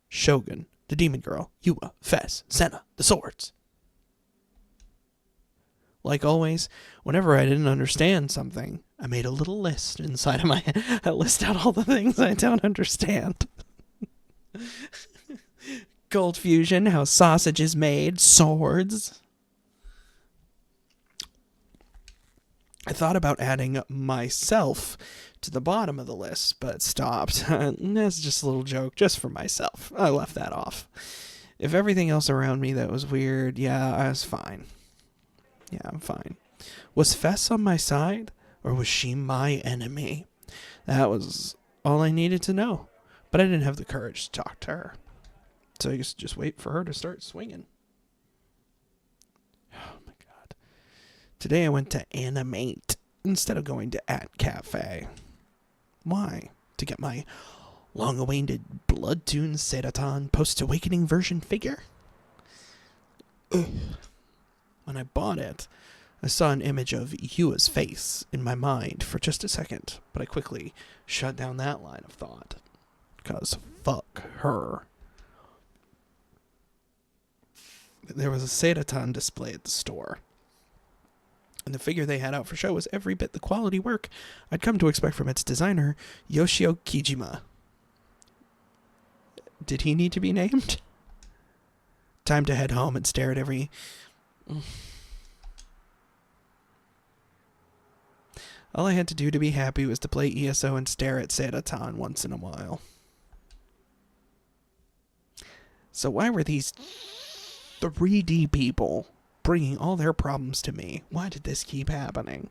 Shogun, the demon girl, Yua, Fess, Senna, the swords. Like always, whenever I didn't understand something, I made a little list inside of my head. I list out all the things I don't understand. Gold fusion, how sausage is made, swords. I thought about adding myself to the bottom of the list, but stopped. That's just a little joke, just for myself. I left that off. If everything else around me that was weird, yeah, I was fine. Yeah, I'm fine. Was Fess on my side, or was she my enemy? That was all I needed to know. But I didn't have the courage to talk to her. So I just wait for her to start swinging. Oh my god. Today I went to Animate instead of going to At Cafe. Why? To get my long-awaited Bloodtoon Seiratan post-awakening version figure? Ugh. When I bought it, I saw an image of Yua's face in my mind for just a second, but I quickly shut down that line of thought. Because fuck her. There was a Seiratan display at the store, and the figure they had out for show was every bit the quality work I'd come to expect from its designer, Yoshio Kijima. Did he need to be named? Time to head home and stare at every... All I had to do to be happy was to play ESO and stare at Seiratan once in a while. So why were these 3D people bringing all their problems to me? Why did this keep happening?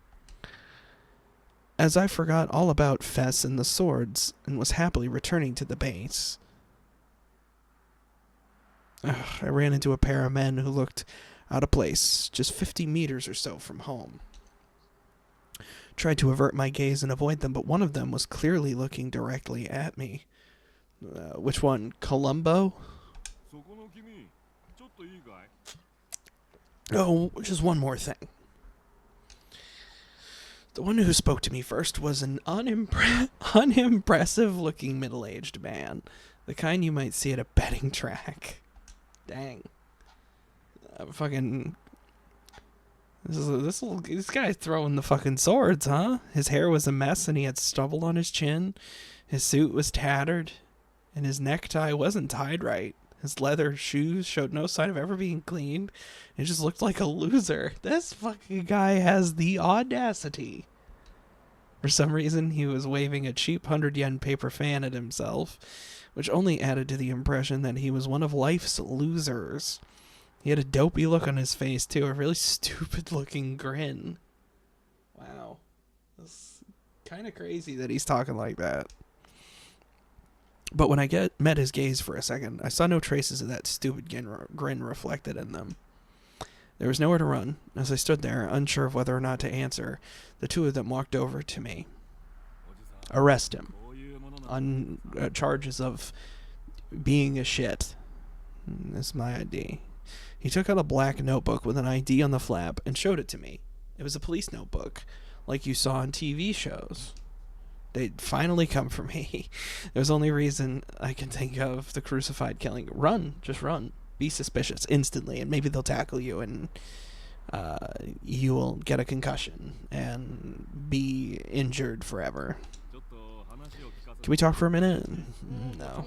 As I forgot all about Fess and the swords and was happily returning to the base, I ran into a pair of men who looked out of place, just 50 meters or so from home. Tried to avert my gaze and avoid them, but one of them was clearly looking directly at me. Which one? Columbo? Oh, just one more thing. The one who spoke to me first was an unimpressive-looking middle-aged man. The kind you might see at a betting track. Dang. This guy's throwing the fucking swords, huh? His hair was a mess and he had stubble on his chin. His suit was tattered and his necktie wasn't tied right. His leather shoes showed no sign of ever being cleaned. It just looked like a loser. This fucking guy has the audacity. For some reason, he was waving a cheap 100 yen paper fan at himself, which only added to the impression that he was one of life's losers. He had a dopey look on his face, too, a really stupid-looking grin. Wow. It's kind of crazy that he's talking like that. But when I met his gaze for a second, I saw no traces of that stupid grin reflected in them. There was nowhere to run. As I stood there, unsure of whether or not to answer, the two of them walked over to me. Arrest him. On charges of being a shit. This is my ID. He took out a black notebook with an ID on the flap and showed it to me. It was a police notebook, like you saw on TV shows. They'd finally come for me. There's only reason I can think of the crucified killing. Run. Just run. Be suspicious instantly, and maybe they'll tackle you, and you will get a concussion and be injured forever. Can we talk for a minute? No.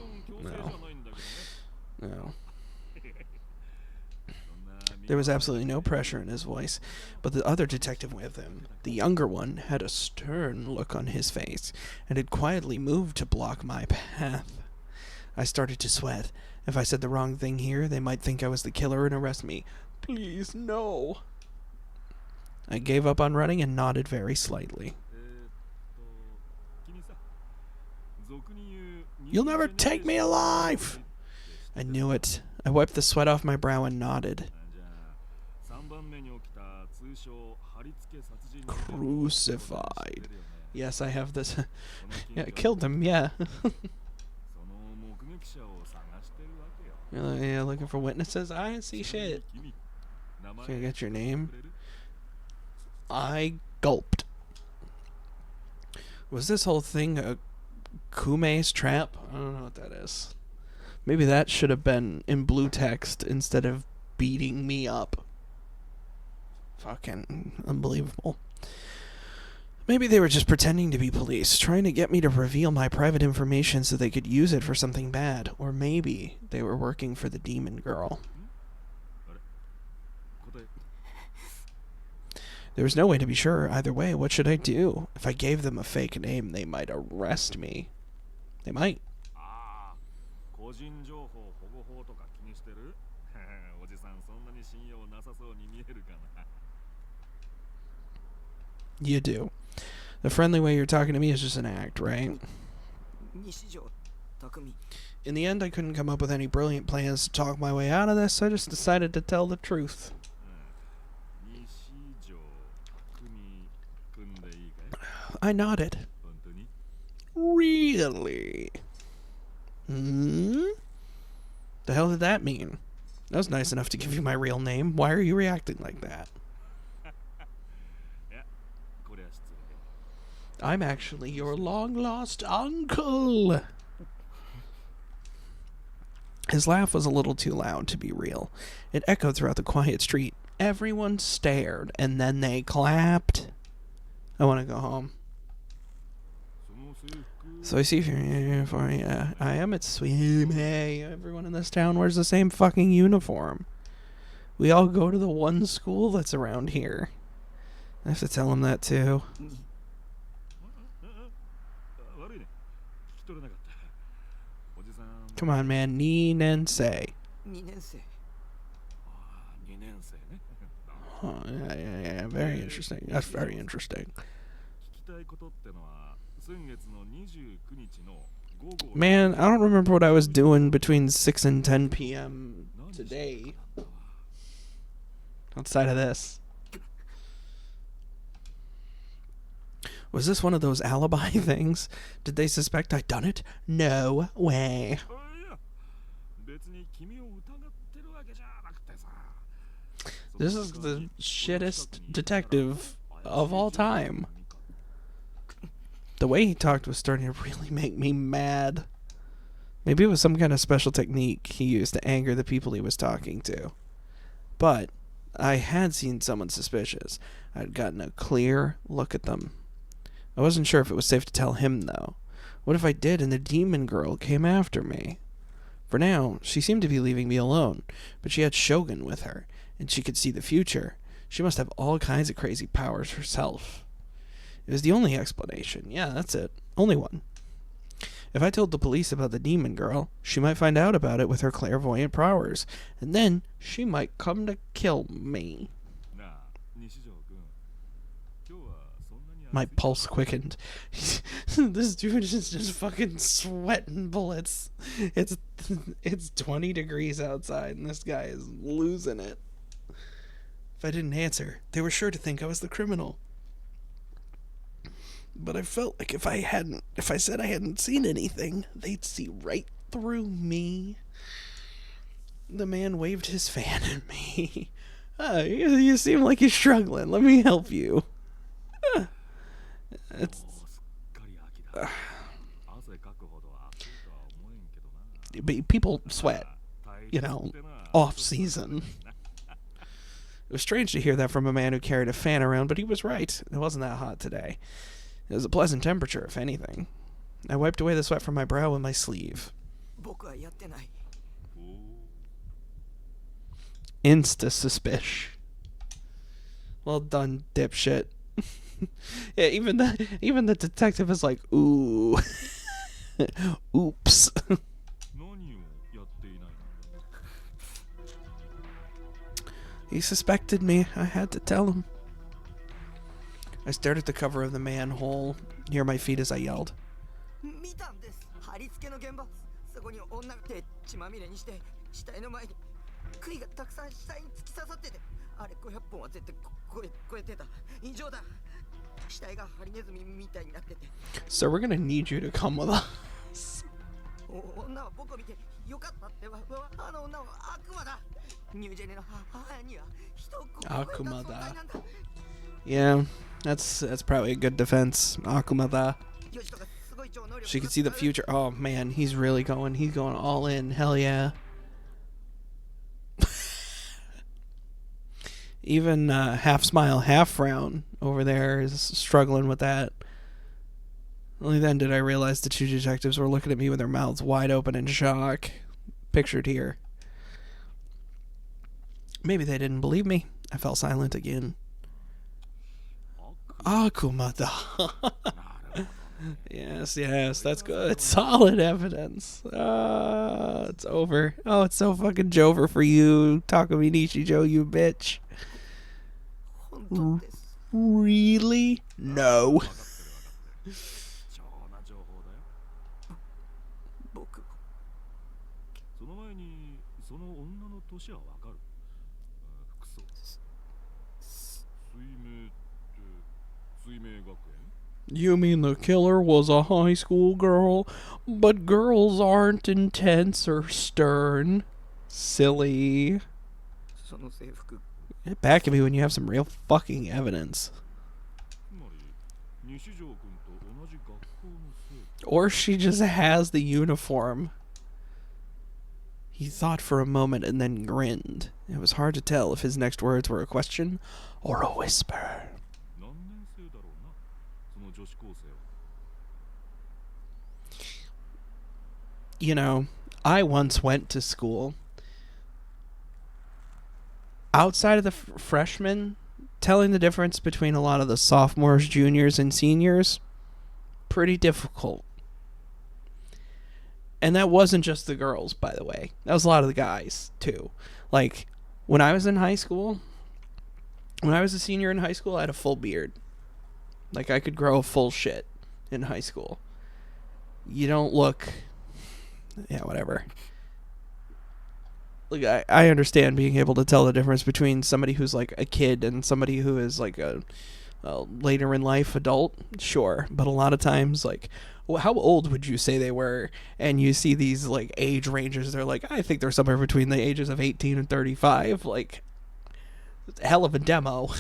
There was absolutely no pressure in his voice, but the other detective with him, the younger one, had a stern look on his face and had quietly moved to block my path. I started to sweat. If I said the wrong thing here, they might think I was the killer and arrest me. Please, no. I gave up on running and nodded very slightly. You'll never take me alive! I knew it. I wiped the sweat off my brow and nodded. Crucified. Yes, I have this. Yeah, I killed him, yeah. Yeah, looking for witnesses? I didn't see shit. Can I get your name? I gulped. Was this whole thing a Kume's trap? I don't know what that is. Maybe that should have been in blue text instead of beating me up. Fucking unbelievable. Maybe they were just pretending to be police, trying to get me to reveal my private information so they could use it for something bad. Or maybe they were working for the demon girl. There was no way to be sure. Either way, what should I do? If I gave them a fake name, they might arrest me. They might. You do. The friendly way you're talking to me is just an act, right? In the end, I couldn't come up with any brilliant plans to talk my way out of this, so I just decided to tell the truth. I nodded. Really? The hell did that mean? That was nice enough to give you my real name. Why are you reacting like that? I'm actually your long-lost uncle. His laugh was a little too loud to be real. It echoed throughout the quiet street. Everyone stared, and then they clapped. I want to go home. So I see if you're in uniform. Yeah, I am at Swim. Hey, everyone in this town wears the same fucking uniform. We all go to the one school that's around here. I have to tell him that too. Come on, man. Ninensei. Oh, yeah. Very interesting. That's very interesting. Man, I don't remember what I was doing between 6 and 10 p.m. today. Outside of this. Was this one of those alibi things? Did they suspect I'd done it? No way. This is the shittest detective of all time. The way he talked was starting to really make me mad. Maybe it was some kind of special technique he used to anger the people he was talking to. But I had seen someone suspicious. I'd gotten a clear look at them. I wasn't sure if it was safe to tell him, though. What if I did and the demon girl came after me? For now, she seemed to be leaving me alone, but she had Shogun with her, and she could see the future. She must have all kinds of crazy powers herself. It was the only explanation. Yeah, that's it. Only one. If I told the police about the demon girl, she might find out about it with her clairvoyant powers, and then she might come to kill me. My pulse quickened. This dude is just fucking sweating bullets. It's 20 degrees outside, and this guy is losing it. If I didn't answer, they were sure to think I was the criminal. But I felt like if I said I hadn't seen anything, they'd see right through me. The man waved his fan at me. You seem like you're struggling. Let me help you. It's, people sweat, off season. It was strange to hear that from a man who carried a fan around, but he was right. It wasn't that hot today. It was a pleasant temperature, if anything. I wiped away the sweat from my brow with my sleeve. Insta-suspicion. Well done, dipshit. Yeah, even the detective is like, ooh. Oops. He suspected me. I had to tell him. I stared at the cover of the manhole near my feet as I yelled. So we're gonna need you to come with us. Akumada. Yeah, that's probably a good defense. Akumada. She can see the future. Oh man, he's really going. He's going all in. Hell yeah. Even half smile, half frown over there is struggling with that. Only then did I realize the two detectives were looking at me with their mouths wide open in shock. Pictured here. Maybe they didn't believe me. I fell silent again. Akumada. Yes, that's good. Solid evidence. It's over. Oh, it's so fucking Jover for you, Takumi Nishijou, you bitch. Really? No. You mean the killer was a high school girl? But girls aren't intense or stern. Silly. Get back at me when you have some real fucking evidence. Or she just has the uniform. He thought for a moment and then grinned. It was hard to tell if his next words were a question or a whisper. I once went to school. Outside of the freshmen, telling the difference between a lot of the sophomores, juniors, and seniors, pretty difficult. And that wasn't just the girls, by the way. That was a lot of the guys, too. Like, when I was in high school, when I was a senior in high school, I had a full beard. Like, I could grow a full shit in high school. You don't look... Yeah, whatever. Look, I understand being able to tell the difference between somebody who's, like, a kid and somebody who is, like, a later in life adult. Sure. But a lot of times, like... How old would you say they were? And you see these like age ranges. They're like, I think they're somewhere between the ages of 18 and 35. Like, it's a hell of a demo.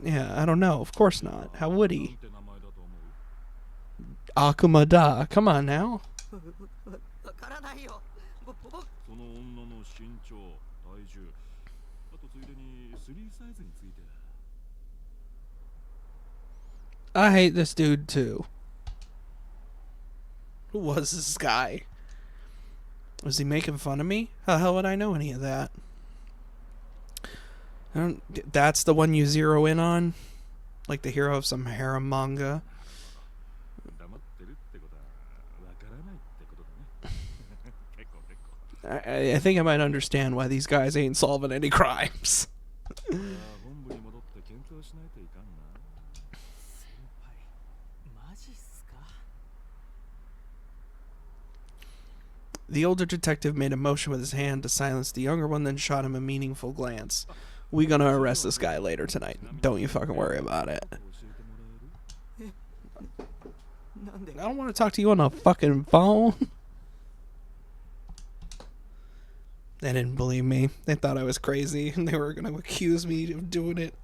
Yeah, I don't know. Of course not. How would he? Akumada. Come on now. I hate this dude too. Who was this guy? Was he making fun of me? How the hell would I know any of that? That's the one you zero in on? Like the hero of some harem manga? I think I might understand why these guys ain't solving any crimes. The older detective made a motion with his hand to silence the younger one, then shot him a meaningful glance. We gonna arrest this guy later tonight. Don't you fucking worry about it. I don't want to talk to you on a fucking phone. They didn't believe me. They thought I was crazy and they were going to accuse me of doing it.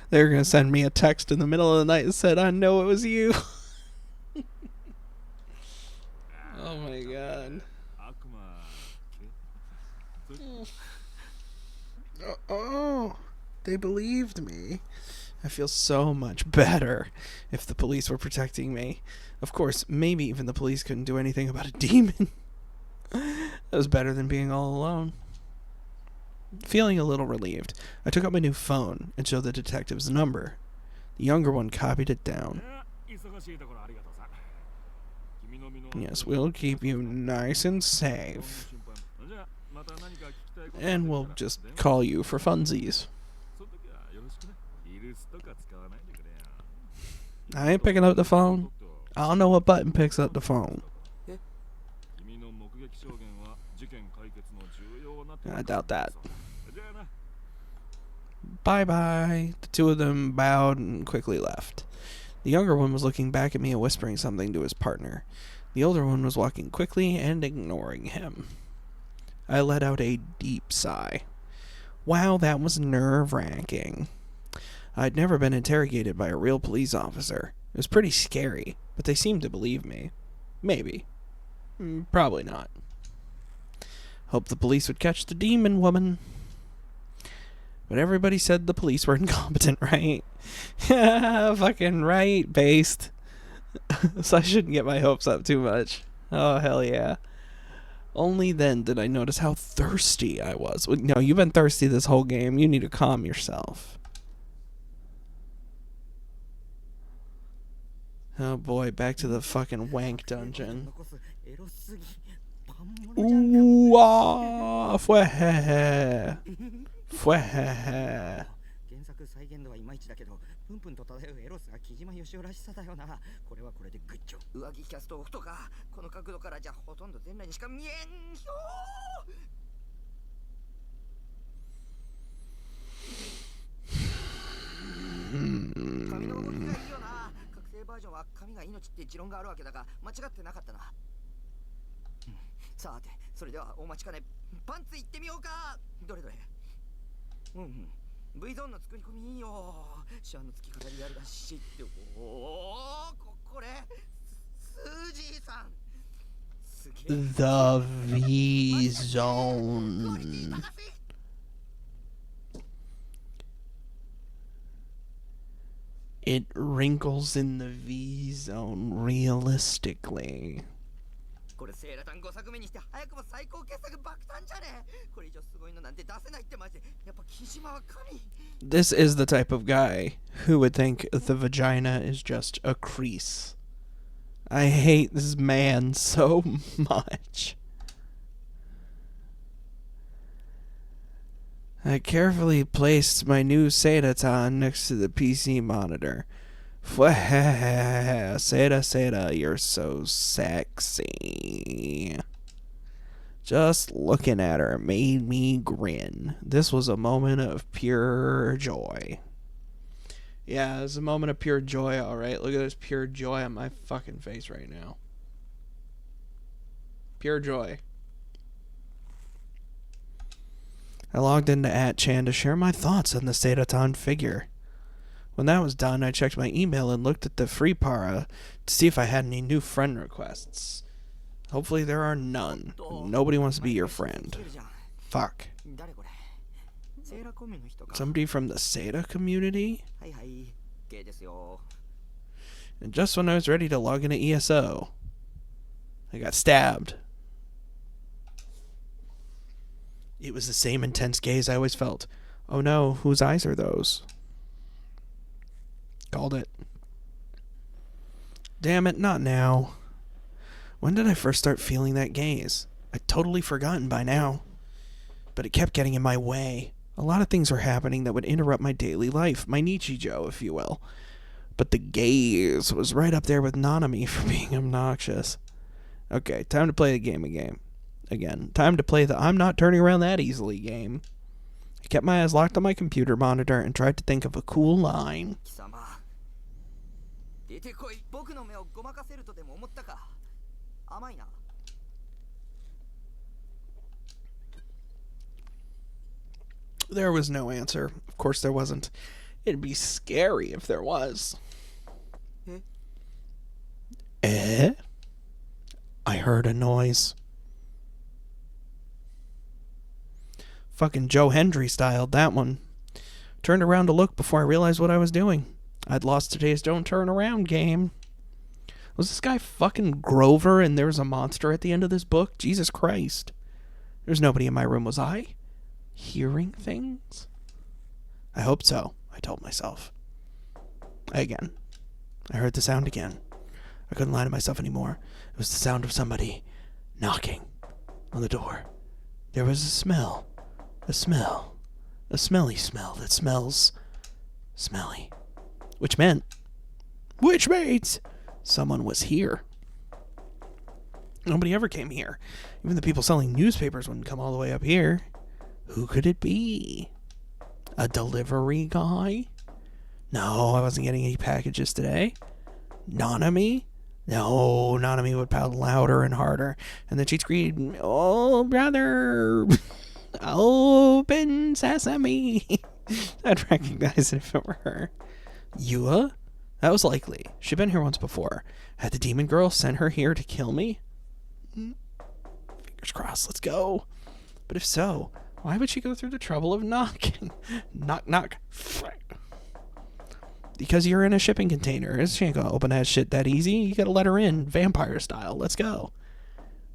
They were going to send me a text in the middle of the night that said, I know it was you. Oh my god. Oh, they believed me. I feel so much better if the police were protecting me. Of course, maybe even the police couldn't do anything about a demon. That was better than being all alone. Feeling a little relieved, I took out my new phone and showed the detective's number. The younger one copied it down. Yes, we'll keep you nice and safe. And we'll just call you for funsies. I ain't picking up the phone. I don't know what button picks up the phone. I doubt that. Bye-bye. The two of them bowed and quickly left. The younger one was looking back at me and whispering something to his partner. The older one was walking quickly and ignoring him. I let out a deep sigh. Wow, that was nerve-wracking. I'd never been interrogated by a real police officer. It was pretty scary, but they seemed to believe me. Maybe. Probably not. Hope the police would catch the demon woman. But everybody said the police were incompetent, right? Fucking right, based. So I shouldn't get my hopes up too much. Oh, hell yeah. Only then did I notice how thirsty I was. No, you've been thirsty this whole game. You need to calm yourself. Oh boy, back to the fucking wank dungeon. Ooh, ah, fue. The V-Zone. It wrinkles in the V-Zone realistically. This is the type of guy who would think the vagina is just a crease. I hate this man so much. I carefully placed my new Sedaton next to the PC monitor. Seda, you're so sexy. Just looking at her made me grin. This was a moment of pure joy. Yeah, it was a moment of pure joy, alright. Look at this pure joy on my fucking face right now. Pure joy. I logged into @Chan to share my thoughts on the Sedaton figure. When that was done, I checked my email and looked at the free para to see if I had any new friend requests. Hopefully there are none. Nobody wants to be your friend. Fuck. Somebody from the Seda community? And just when I was ready to log into ESO, I got stabbed. It was the same intense gaze I always felt. Oh no, whose eyes are those? Called it. Damn it, not now. When did I first start feeling that gaze? I'd totally forgotten by now. But it kept getting in my way. A lot of things were happening that would interrupt my daily life, my Nishijou, if you will. But the gaze was right up there with Nanami for being obnoxious. Okay, time to play the game again. Time to play the I'm not turning around that easily game. I kept my eyes locked on my computer monitor and tried to think of a cool line. There was no answer. Of course there wasn't. It'd be scary if there was. Eh? I heard a noise. Fucking Joe Hendry styled that one. Turned around to look before I realized what I was doing. I'd lost today's don't turn around game. Was this guy fucking Grover and there was a monster at the end of this book? Jesus Christ. There's nobody in my room, was I? Hearing things? I hope so, I told myself. Again. I heard the sound again. I couldn't lie to myself anymore. It was the sound of somebody knocking on the door. There was a smell. A smell. A smelly smell that smells smelly. Which means someone was here. Nobody ever came here. Even the people selling newspapers wouldn't come all the way up here. Who could it be? A delivery guy? No, I wasn't getting any packages today. Nanami? No, Nanami would pout louder and harder. And then she'd scream, "Oh, brother! Open sesame!" I'd recognize it if it were her. Yua? That was likely. She'd been here once before. Had the demon girl sent her here to kill me? Fingers crossed, let's go. But if so, why would she go through the trouble of knocking? Knock, knock. Because you're in a shipping container. She ain't gonna open that shit that easy. You gotta let her in, vampire style. Let's go.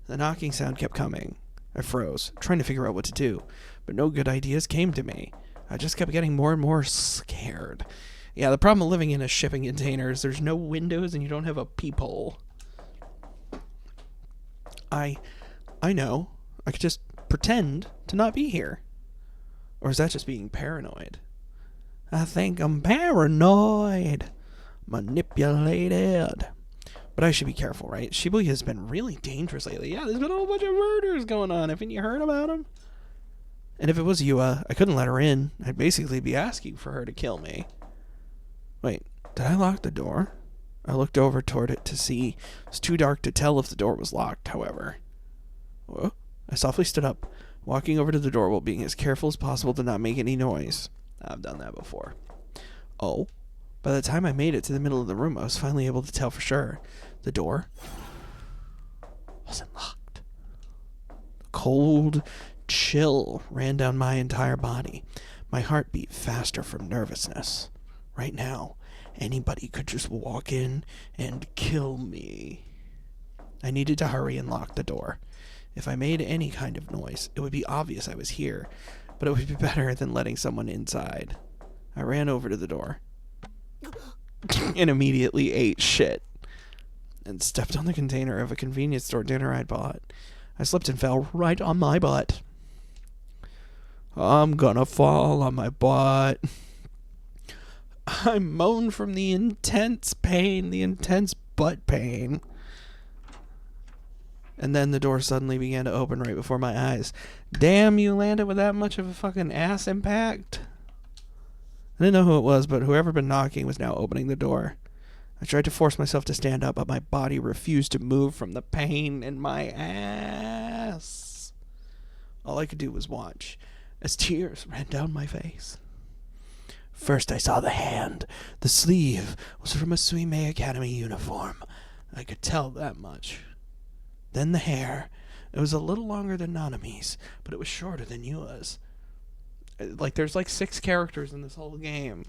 The knocking sound kept coming. I froze, trying to figure out what to do. But no good ideas came to me. I just kept getting more and more scared. Yeah, the problem of living in a shipping container is there's no windows and you don't have a peephole. I know. I could just pretend to not be here. Or is that just being paranoid? I think I'm paranoid. Manipulated. But I should be careful, right? Shibuya has been really dangerous lately. Yeah, there's been a whole bunch of murders going on. Haven't you heard about them? And if it was Yua, I couldn't let her in. I'd basically be asking for her to kill me. Wait, did I lock the door? I looked over toward it to see. It was too dark to tell if the door was locked, however. Whoa. I softly stood up, walking over to the door while being as careful as possible to not make any noise. I've done that before. Oh. By the time I made it to the middle of the room, I was finally able to tell for sure. The door wasn't locked. A cold chill ran down my entire body. My heart beat faster from nervousness. Right now, anybody could just walk in and kill me. I needed to hurry and lock the door. If I made any kind of noise, it would be obvious I was here, but it would be better than letting someone inside. I ran over to the door and immediately ate shit and stepped on the container of a convenience store dinner I'd bought. I slipped and fell right on my butt. I'm gonna fall on my butt. I moaned from the intense pain, the intense butt pain. And then the door suddenly began to open right before my eyes. Damn, you landed with that much of a fucking ass impact? I didn't know who it was, but whoever been knocking was now opening the door. I tried to force myself to stand up, but my body refused to move from the pain in my ass. All I could do was watch as tears ran down my face. First I saw the hand. The sleeve was from a Suimei Academy uniform. I could tell that much. Then the hair. It was a little longer than Nanami's, but it was shorter than Yua's. Like, there's like 6 characters in this whole game.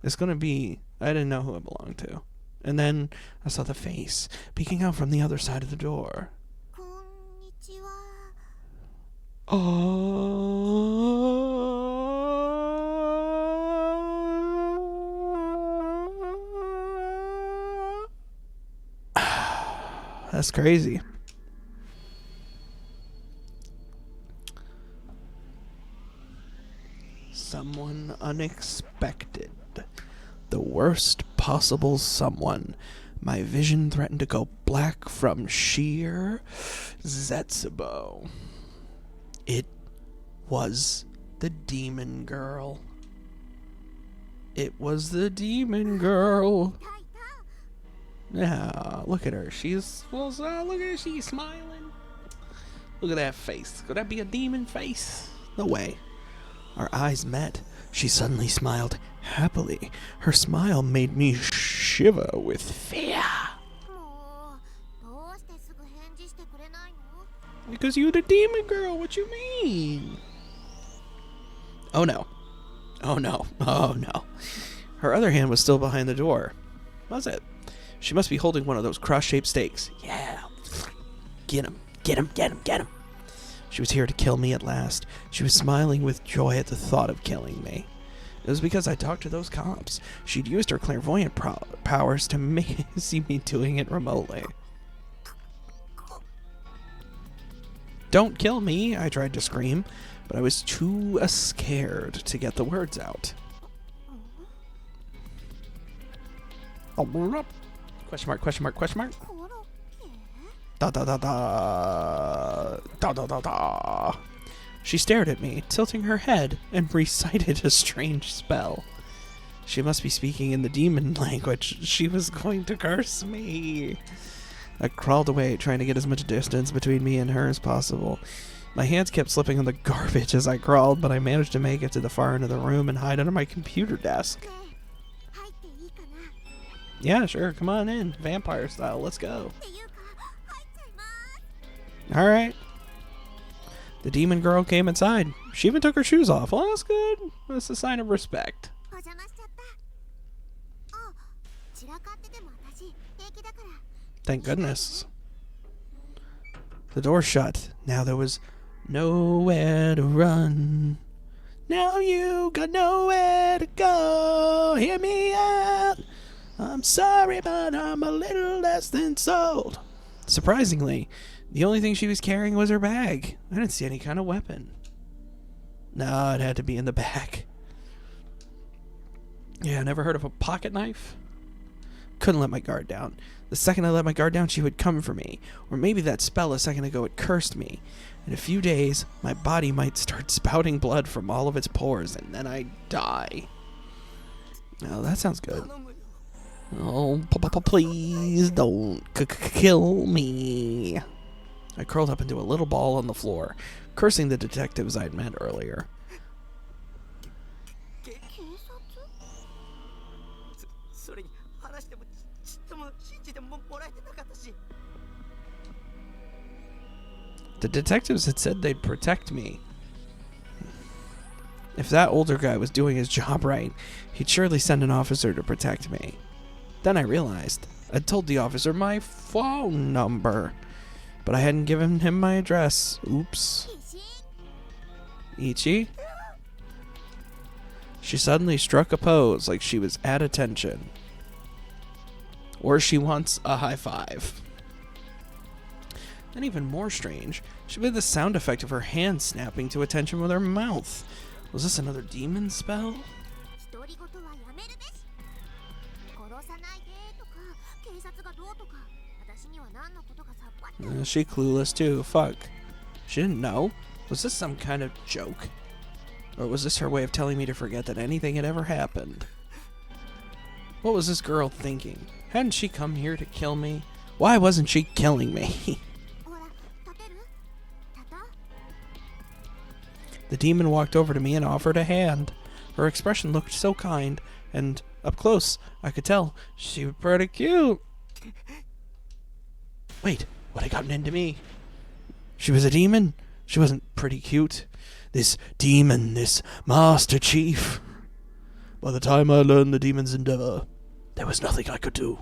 It's gonna be... I didn't know who it belonged to. And then I saw the face peeking out from the other side of the door. That's crazy. Someone unexpected. The worst possible someone. My vision threatened to go black from sheer Zetsubo. It was the demon girl. It was the demon girl. Yeah, look at her. She's, well, look at her. She's smiling. Look at that face. Could that be a demon face? No way. Our eyes met. She suddenly smiled happily. Her smile made me shiver with fear. Because you're the demon girl. What you mean? Oh no. Oh no. Oh no. Her other hand was still behind the door. Was it? She must be holding one of those cross-shaped stakes. Yeah. Get him. Get him. Get him. Get him. She was here to kill me at last. She was smiling with joy at the thought of killing me. It was because I talked to those cops. She'd used her clairvoyant powers to see me doing it remotely. Don't kill me, I tried to scream, but I was too scared to get the words out. Question mark, question mark, question mark. Da da da da. Da da da da. She stared at me, tilting her head, and recited a strange spell. She must be speaking in the demon language. She was going to curse me. I crawled away, trying to get as much distance between me and her as possible. My hands kept slipping on the garbage as I crawled, but I managed to make it to the far end of the room and hide under my computer desk. Yeah, sure, come on in. Vampire style, let's go. Alright. The demon girl came inside. She even took her shoes off. Well, that's good. That's a sign of respect. Thank goodness. The door shut. Now there was nowhere to run. Now you got nowhere to go. Hear me out. I'm sorry, but I'm a little less than sold. Surprisingly, the only thing she was carrying was her bag. I didn't see any kind of weapon. No, it had to be in the back. Yeah, never heard of a pocket knife? Couldn't let my guard down. The second I let my guard down, she would come for me. Or maybe that spell a second ago had cursed me. In a few days, my body might start spouting blood from all of its pores, and then I'd die. Oh, that sounds good. Oh, please don't kill me. I curled up into a little ball on the floor, cursing the detectives I'd met earlier. The detectives had said they'd protect me. If that older guy was doing his job right, he'd surely send an officer to protect me. Then I realized I'd told the officer my phone number, but I hadn't given him my address. Oops. Ichi? She suddenly struck a pose like she was at attention. Or she wants a high five. And even more strange, she made the sound effect of her hand snapping to attention with her mouth. Was this another demon spell? She clueless too. Fuck. She didn't know. Was this some kind of joke? Or was this her way of telling me to forget that anything had ever happened? What was this girl thinking? Hadn't she come here to kill me? Why wasn't she killing me? The demon walked over to me and offered a hand. Her expression looked so kind, and up close, I could tell she was pretty cute. Wait, what had gotten into me? She was a demon? She wasn't pretty cute. This demon, this Master Chief. By the time I learned the demon's endeavor, there was nothing I could do.